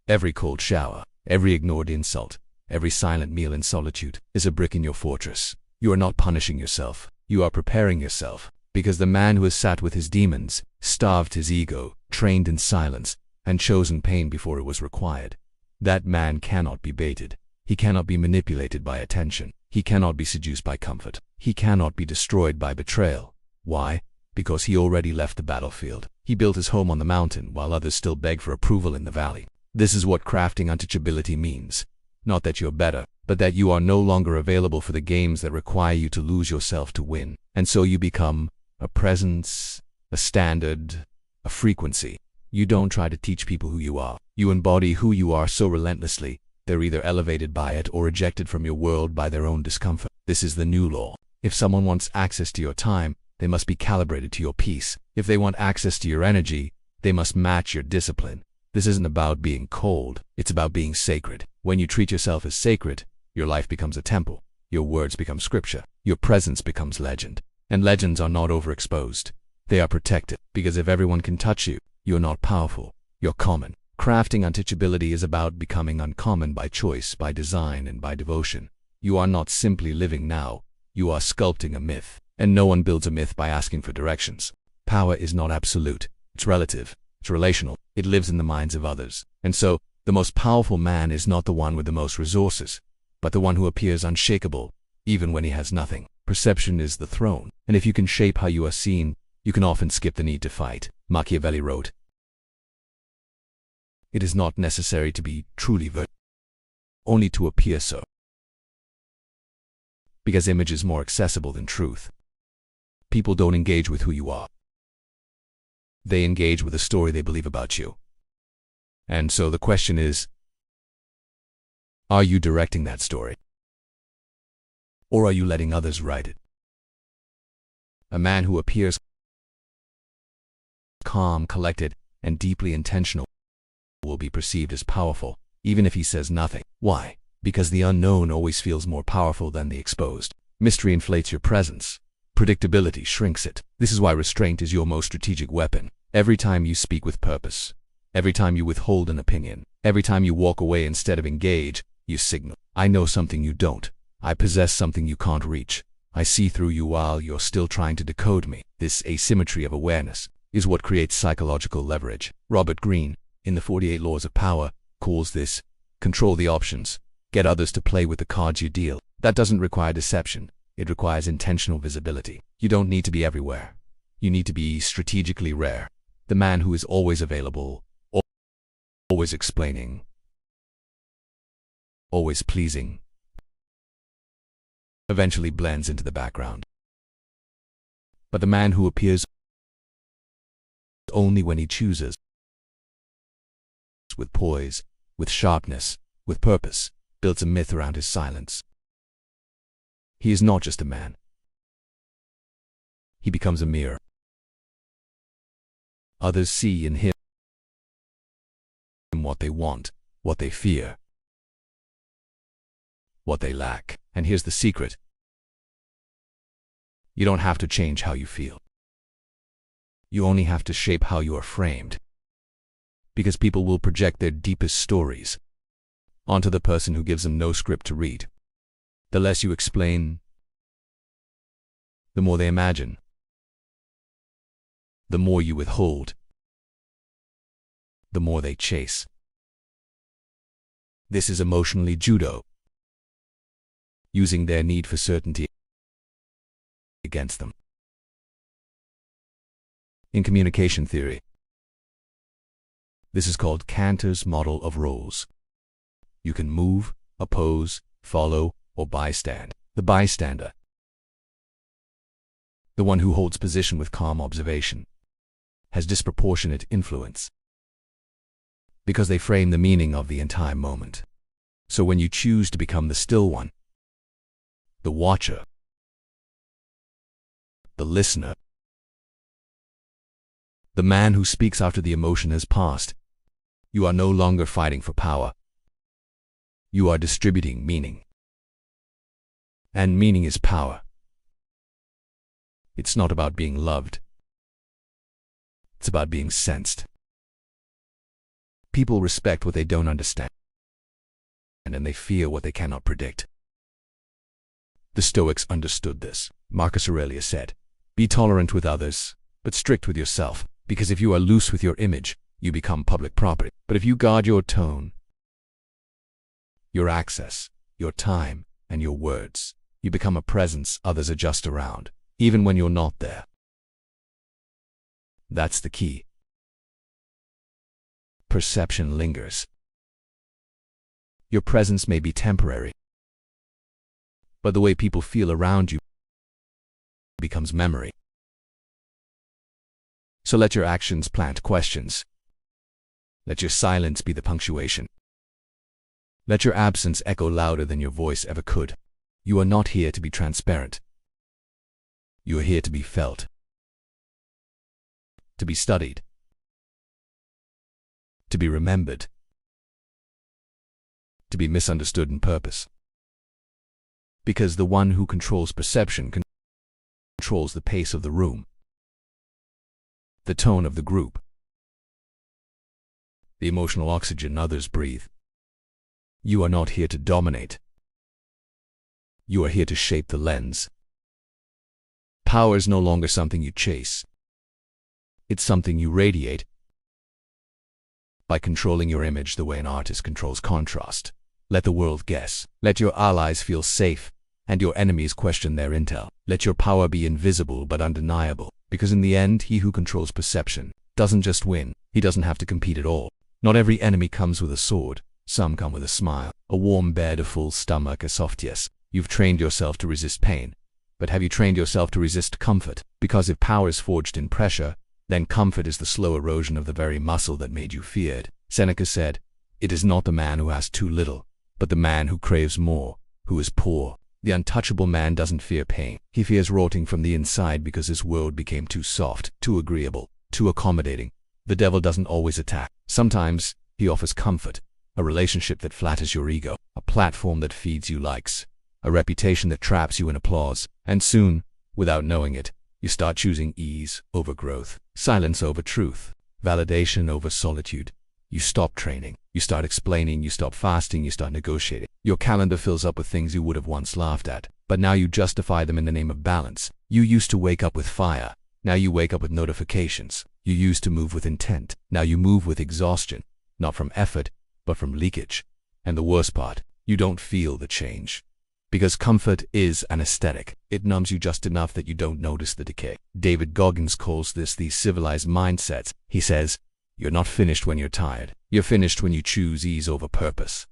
Every cold shower, every ignored insult, every silent meal in solitude is a brick in your fortress. You are not punishing yourself. You are preparing yourself. Because the man who has sat with his demons, starved his ego, trained in silence, and chosen pain before it was required. That man cannot be baited. He cannot be manipulated by attention. He cannot be seduced by comfort. He cannot be destroyed by betrayal. Why? Because he already left the battlefield. He built his home on the mountain while others still beg for approval in the valley. This is what crafting untouchability means. Not that you're better, but that you are no longer available for the games that require you to lose yourself to win. And so you become a presence, a standard, a frequency. You don't try to teach people who you are. You embody who you are so relentlessly, they're either elevated by it or ejected from your world by their own discomfort. This is the new law. If someone wants access to your time, they must be calibrated to your peace. If they want access to your energy, they must match your discipline. This isn't about being cold, it's about being sacred. When you treat yourself as sacred, your life becomes a temple. Your words become scripture. Your presence becomes legend. And legends are not overexposed. They are protected. Because if everyone can touch you, you're not powerful. You're common. Crafting untouchability is about becoming uncommon by choice, by design, and by devotion. You are not simply living now. You are sculpting a myth. And no one builds a myth by asking for directions. Power is not absolute. It's relative. It's relational. It lives in the minds of others. And so, the most powerful man is not the one with the most resources, but the one who appears unshakable, even when he has nothing. Perception is the throne. And if you can shape how you are seen, you can often skip the need to fight. Machiavelli wrote, it is not necessary to be truly virtuous, only to appear so. Because image is more accessible than truth. People don't engage with who you are. They engage with the story they believe about you. And so the question is, are you directing that story? Or are you letting others write it? A man who appears calm, collected, and deeply intentional will be perceived as powerful, even if he says nothing. Why? Because the unknown always feels more powerful than the exposed. Mystery inflates your presence. Predictability shrinks it. This is why restraint is your most strategic weapon. Every time you speak with purpose, every time you withhold an opinion, every time you walk away instead of engage, you signal, I know something you don't. I possess something you can't reach. I see through you while you're still trying to decode me. This asymmetry of awareness is what creates psychological leverage. Robert Greene, in the 48 Laws of Power, calls this, control the options, get others to play with the cards you deal. That doesn't require deception. It requires intentional visibility. You don't need to be everywhere. You need to be strategically rare. The man who is always available, always explaining, always pleasing, eventually blends into the background. But the man who appears only when he chooses, with poise, with sharpness, with purpose, builds a myth around his silence. He is not just a man. He becomes a mirror. Others see in him what they want, what they fear, what they lack. And here's the secret. You don't have to change how you feel. You only have to shape how you are framed. Because people will project their deepest stories onto the person who gives them no script to read. The less you explain, the more they imagine. The more you withhold, the more they chase. This is emotionally judo, using their need for certainty against them. In communication theory, this is called Cantor's model of roles. You can move, oppose, follow, or bystand. The bystander, the one who holds position with calm observation, has disproportionate influence because they frame the meaning of the entire moment. So when you choose to become the still one, the watcher, the listener, the man who speaks after the emotion has passed, you are no longer fighting for power. You are distributing meaning. And meaning is power. It's not about being loved. It's about being sensed. People respect what they don't understand, and they fear what they cannot predict. The Stoics understood this. Marcus Aurelius said, "Be tolerant with others, but strict with yourself, because if you are loose with your image, you become public property. But if you guard your tone, your access, your time, and your words, you become a presence others adjust around, even when you're not there." That's the key. Perception lingers. Your presence may be temporary, but the way people feel around you becomes memory. So let your actions plant questions. Let your silence be the punctuation. Let your absence echo louder than your voice ever could. You are not here to be transparent. You are here to be felt, to be studied, to be remembered, to be misunderstood in purpose. Because the one who controls perception controls the pace of the room, the tone of the group, the emotional oxygen others breathe. You are not here to dominate. You are here to shape the lens. Power is no longer something you chase. It's something you radiate. By controlling your image the way an artist controls contrast, let the world guess. Let your allies feel safe, and your enemies question their intel. Let your power be invisible but undeniable, because in the end, he who controls perception doesn't just win. He doesn't have to compete at all. Not every enemy comes with a sword. Some come with a smile, a warm bed, a full stomach, a soft yes. You've trained yourself to resist pain. But have you trained yourself to resist comfort? Because if power is forged in pressure, then comfort is the slow erosion of the very muscle that made you feared. Seneca said, "It is not the man who has too little, but the man who craves more, who is poor." The untouchable man doesn't fear pain. He fears rotting from the inside because his world became too soft, too agreeable, too accommodating. The devil doesn't always attack. Sometimes he offers comfort, a relationship that flatters your ego, a platform that feeds you likes, a reputation that traps you in applause. And soon, without knowing it, you start choosing ease over growth, silence over truth, validation over solitude. You stop training. You start explaining. You stop fasting. You start negotiating. Your calendar fills up with things you would have once laughed at, but now you justify them in the name of balance. You used to wake up with fire. Now you wake up with notifications. You used to move with intent. Now you move with exhaustion, not from effort, but from leakage. And the worst part, you don't feel the change. Because comfort is an aesthetic. It numbs you just enough that you don't notice the decay. David Goggins calls this these civilized mindsets. He says, "You're not finished when you're tired. You're finished when you choose ease over purpose."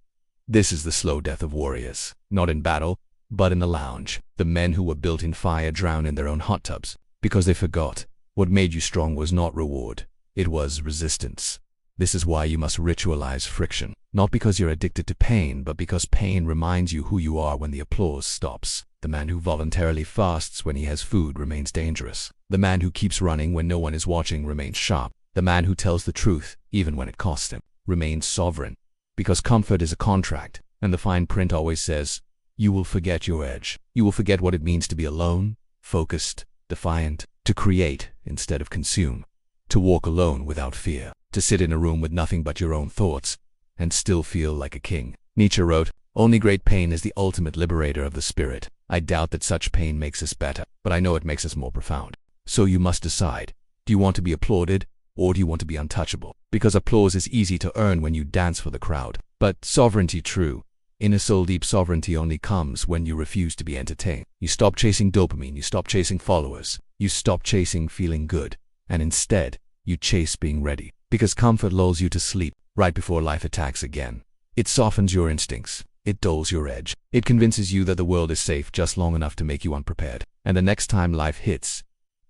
This is the slow death of warriors, not in battle, but in the lounge. The men who were built in fire drown in their own hot tubs, because they forgot what made you strong was not reward, it was resistance. This is why you must ritualize friction, not because you're addicted to pain, but because pain reminds you who you are when the applause stops. The man who voluntarily fasts when he has food remains dangerous. The man who keeps running when no one is watching remains sharp. The man who tells the truth, even when it costs him, remains sovereign. Because comfort is a contract, and the fine print always says, you will forget your edge. You will forget what it means to be alone, focused, defiant, to create instead of consume, to walk alone without fear, to sit in a room with nothing but your own thoughts, and still feel like a king. Nietzsche wrote, "Only great pain is the ultimate liberator of the spirit." I doubt that such pain makes us better, but I know it makes us more profound. So you must decide. Do you want to be applauded, or do you want to be untouchable? Because applause is easy to earn when you dance for the crowd. But sovereignty, true, inner soul deep sovereignty, only comes when you refuse to be entertained. You stop chasing dopamine, you stop chasing followers, you stop chasing feeling good, and instead, you chase being ready. Because comfort lulls you to sleep right before life attacks again. It softens your instincts. It dulls your edge. It convinces you that the world is safe just long enough to make you unprepared. And the next time life hits,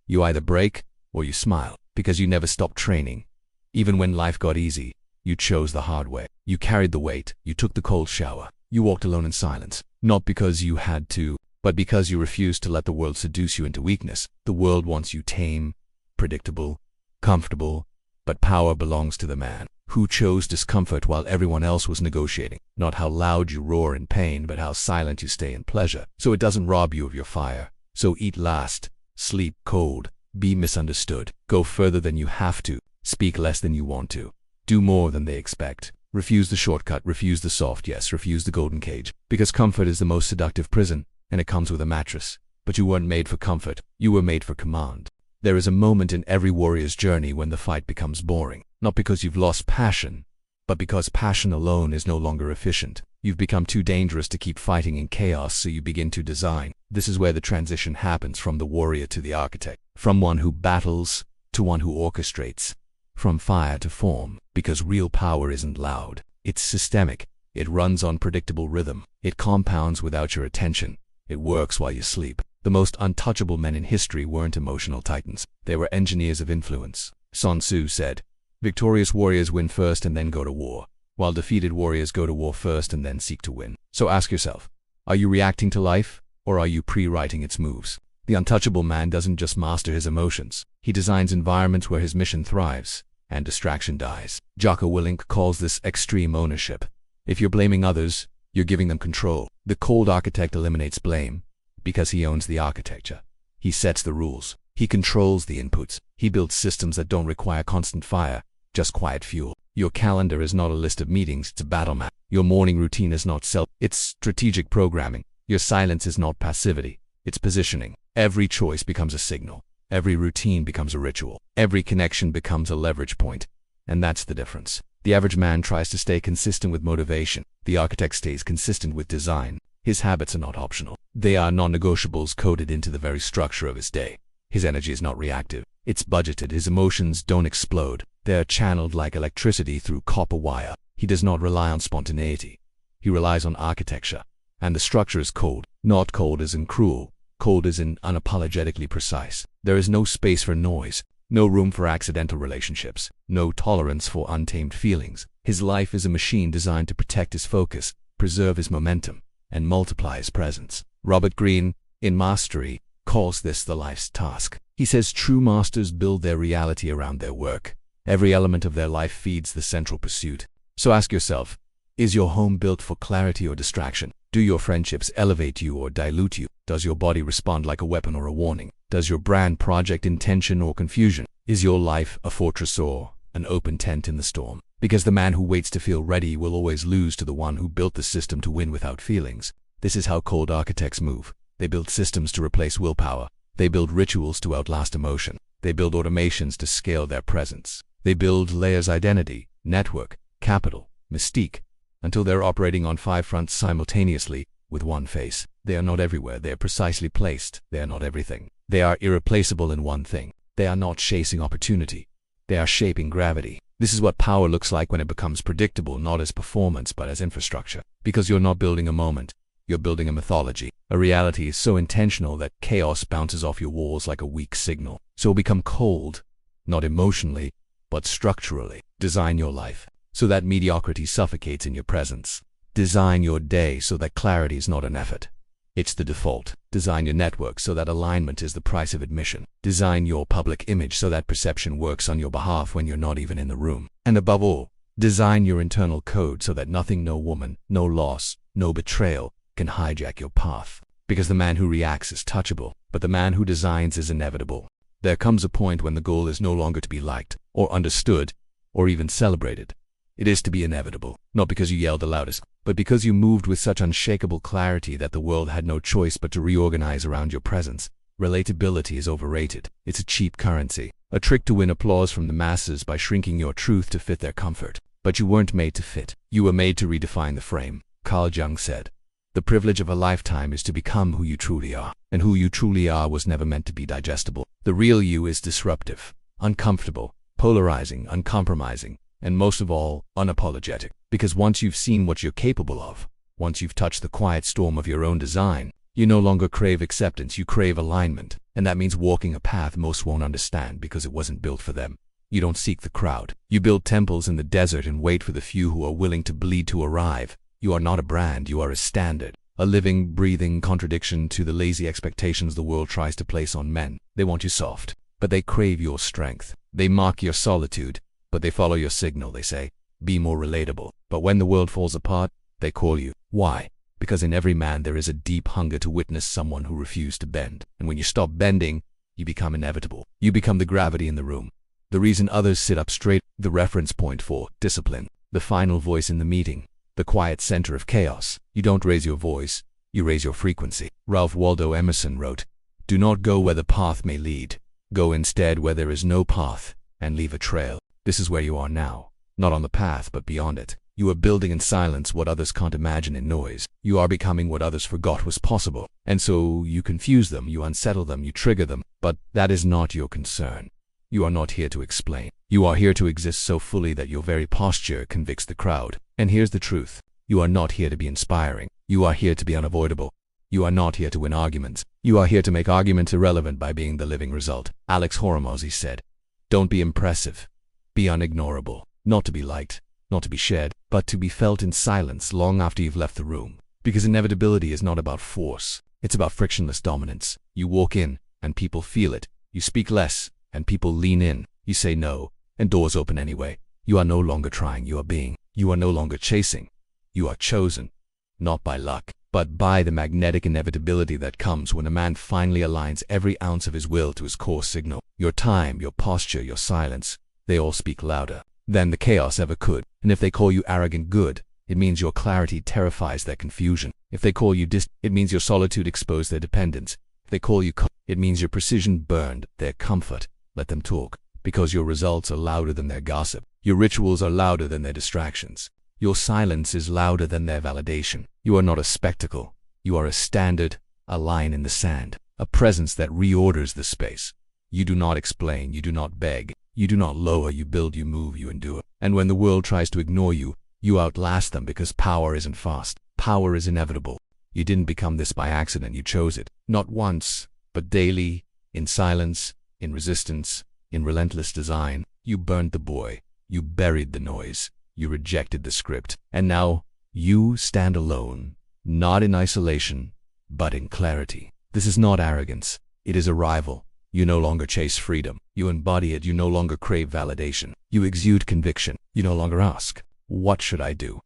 you either break or you smile, because you never stopped training. Even when life got easy, you chose the hard way. You carried the weight. You took the cold shower. You walked alone in silence. Not because you had to, but because you refused to let the world seduce you into weakness. The world wants you tame, predictable, comfortable, but power belongs to the man who chose discomfort while everyone else was negotiating. Not how loud you roar in pain, but how silent you stay in pleasure. So it doesn't rob you of your fire. So eat last, sleep cold, be misunderstood, go further than you have to, speak less than you want to, do more than they expect. Refuse the shortcut, refuse the soft yes, refuse the golden cage. Because comfort is the most seductive prison, and it comes with a mattress. But you weren't made for comfort, you were made for command. There is a moment in every warrior's journey when the fight becomes boring. Not because you've lost passion, but because passion alone is no longer efficient. You've become too dangerous to keep fighting in chaos, so you begin to design. This is where the transition happens from the warrior to the architect. From one who battles to one who orchestrates. From fire to form. Because real power isn't loud. It's systemic. It runs on predictable rhythm. It compounds without your attention. It works while you sleep. The most untouchable men in history weren't emotional titans. They were engineers of influence. Sun Tzu said, "Victorious warriors win first and then go to war, while defeated warriors go to war first and then seek to win." So ask yourself, are you reacting to life, or are you pre-writing its moves? The untouchable man doesn't just master his emotions. He designs environments where his mission thrives and distraction dies. Jocko Willink calls this extreme ownership. If you're blaming others, you're giving them control. The cold architect eliminates blame because he owns the architecture. He sets the rules. He controls the inputs. He builds systems that don't require constant fire, just quiet fuel. Your calendar is not a list of meetings, it's a battle map. Your morning routine is not it's strategic programming. Your silence is not passivity, it's positioning. Every choice becomes a signal. Every routine becomes a ritual. Every connection becomes a leverage point. And that's the difference. The average man tries to stay consistent with motivation. The architect stays consistent with design. His habits are not optional. They are non-negotiables coded into the very structure of his day. His energy is not reactive. It's budgeted. His emotions don't explode. They are channeled like electricity through copper wire. He does not rely on spontaneity. He relies on architecture. And the structure is cold. Not cold as in cruel. Cold as in unapologetically precise. There is no space for noise. No room for accidental relationships. No tolerance for untamed feelings. His life is a machine designed to protect his focus, preserve his momentum, and multiply his presence. Robert Greene, in Mastery, calls this the life's task. He says true masters build their reality around their work. Every element of their life feeds the central pursuit. So ask yourself, is your home built for clarity or distraction? Do your friendships elevate you or dilute you? Does your body respond like a weapon or a warning? Does your brand project intention or confusion? Is your life a fortress or an open tent in the storm? Because the man who waits to feel ready will always lose to the one who built the system to win without feelings. This is how cold architects move. They build systems to replace willpower. They build rituals to outlast emotion. They build automations to scale their presence. They build layers: identity, network, capital, mystique, until they're operating on 5 fronts simultaneously with one face. They are not everywhere. They are precisely placed. They are not everything. They are irreplaceable in one thing. They are not chasing opportunity. They are shaping gravity. This is what power looks like when it becomes predictable, not as performance but as infrastructure. Because you're not building a moment. You're building a mythology. A reality so intentional that chaos bounces off your walls like a weak signal. So become cold, not emotionally, but structurally. Design your life so that mediocrity suffocates in your presence. Design your day so that clarity is not an effort. It's the default. Design your network so that alignment is the price of admission. Design your public image so that perception works on your behalf when you're not even in the room. And above all, design your internal code so that nothing, no woman, no loss, no betrayal can hijack your path. Because the man who reacts is touchable, but the man who designs is inevitable. There comes a point when the goal is no longer to be liked, or understood, or even celebrated. It is to be inevitable, not because you yelled the loudest, but because you moved with such unshakable clarity that the world had no choice but to reorganize around your presence. Relatability is overrated. It's a cheap currency, a trick to win applause from the masses by shrinking your truth to fit their comfort. But you weren't made to fit. You were made to redefine the frame. Carl Jung said, "The privilege of a lifetime is to become who you truly are." And who you truly are was never meant to be digestible. The real you is disruptive, uncomfortable, polarizing, uncompromising, and most of all, unapologetic. Because once you've seen what you're capable of, once you've touched the quiet storm of your own design, you no longer crave acceptance, you crave alignment. And that means walking a path most won't understand because it wasn't built for them. You don't seek the crowd. You build temples in the desert and wait for the few who are willing to bleed to arrive. You are not a brand, you are a standard. A living, breathing contradiction to the lazy expectations the world tries to place on men. They want you soft, but they crave your strength. They mock your solitude, but they follow your signal. They say, "Be more relatable." But when the world falls apart, they call you. Why? Because in every man there is a deep hunger to witness someone who refused to bend. And when you stop bending, you become inevitable. You become the gravity in the room. The reason others sit up straight, the reference point for discipline, the final voice in the meeting, the quiet center of chaos. You don't raise your voice, you raise your frequency. Ralph Waldo Emerson wrote, "Do not go where the path may lead. Go instead where there is no path, and leave a trail." This is where you are now, not on the path but beyond it. You are building in silence what others can't imagine in noise. You are becoming what others forgot was possible. And so you confuse them, you unsettle them, you trigger them. But that is not your concern. You are not here to explain. You are here to exist so fully that your very posture convicts the crowd. And here's the truth. You are not here to be inspiring. You are here to be unavoidable. You are not here to win arguments. You are here to make arguments irrelevant by being the living result. Alex Hormozzi said, "Don't be impressive. Be unignorable. Not to be liked, not to be shared, but to be felt in silence long after you've left the room." Because inevitability is not about force. It's about frictionless dominance. You walk in, and people feel it. You speak less, and people lean in. You say no, and doors open anyway. You are no longer trying, you are being. You are no longer chasing. You are chosen. Not by luck, but by the magnetic inevitability that comes when a man finally aligns every ounce of his will to his core signal. Your time, your posture, your silence, they all speak louder than the chaos ever could. And if they call you arrogant, good, it means your clarity terrifies their confusion. If they call you distant, it means your solitude exposed their dependence. If they call you cold, it means your precision burned their comfort. Let them talk, because your results are louder than their gossip. Your rituals are louder than their distractions. Your silence is louder than their validation. You are not a spectacle. You are a standard, a line in the sand, a presence that reorders the space. You do not explain, you do not beg, you do not lower, you build, you move, you endure. And when the world tries to ignore you, you outlast them because power isn't fast. Power is inevitable. You didn't become this by accident, you chose it. Not once, but daily, in silence, in resistance, in relentless design. You burned the boy. You buried the noise. You rejected the script. And now, you stand alone, not in isolation, but in clarity. This is not arrogance. It is arrival. You no longer chase freedom. You embody it. You no longer crave validation. You exude conviction. You no longer ask, "What should I do?"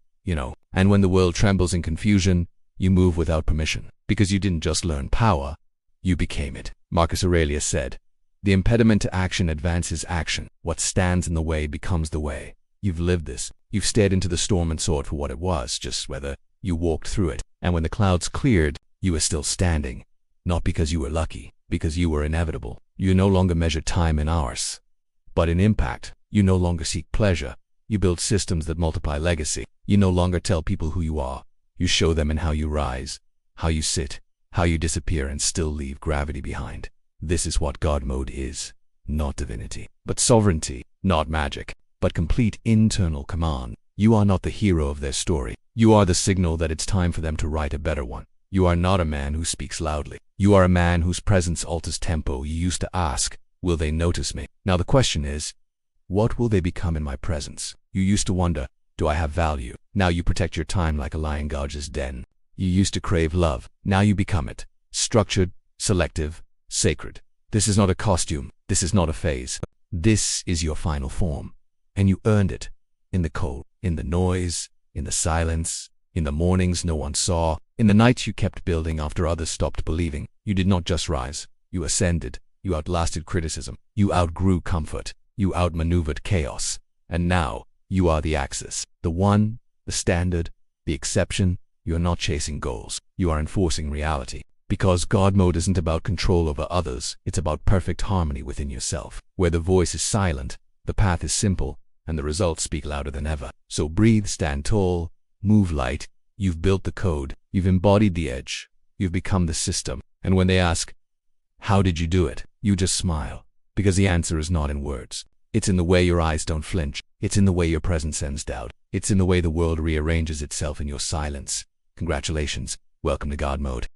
And when the world trembles in confusion, you move without permission. Because you didn't just learn power, you became it. Marcus Aurelius said, "The impediment to action advances action. What stands in the way becomes the way." You've lived this. You've stared into the storm and saw it for what it was, just whether you walked through it. And when the clouds cleared, you were still standing. Not because you were lucky, because you were inevitable. You no longer measure time in hours, but in impact. You no longer seek pleasure. You build systems that multiply legacy. You no longer tell people who you are. You show them in how you rise, how you sit, how you disappear and still leave gravity behind. This is what God mode is. Not divinity, but sovereignty. Not magic, but complete internal command. You are not the hero of their story. You are the signal that it's time for them to write a better one. You are not a man who speaks loudly. You are a man whose presence alters tempo. You used to ask, "Will they notice me?" Now the question is, what will they become in my presence? You used to wonder, do I have value? Now you protect your time like a lion guards den. You used to crave love. Now you become it. Structured, selective, sacred. This is not a costume. This is not a phase. This is your final form. And you earned it. In the cold, in the noise, in the silence, in the mornings no one saw, in the nights you kept building after others stopped believing. You did not just rise. You ascended. You outlasted criticism. You outgrew comfort. You outmaneuvered chaos. And now, You are the axis, the one, the standard, the exception. You are not chasing goals. You are enforcing reality. Because God mode isn't about control over others, it's about perfect harmony within yourself. Where the voice is silent, the path is simple, and the results speak louder than ever. So breathe, stand tall, move light. You've built the code. You've embodied the edge. You've become the system. And when they ask, how did you do it? You just smile. Because the answer is not in words. It's in the way your eyes don't flinch. It's in the way your presence ends doubt. It's in the way the world rearranges itself in your silence. Congratulations. Welcome to God mode.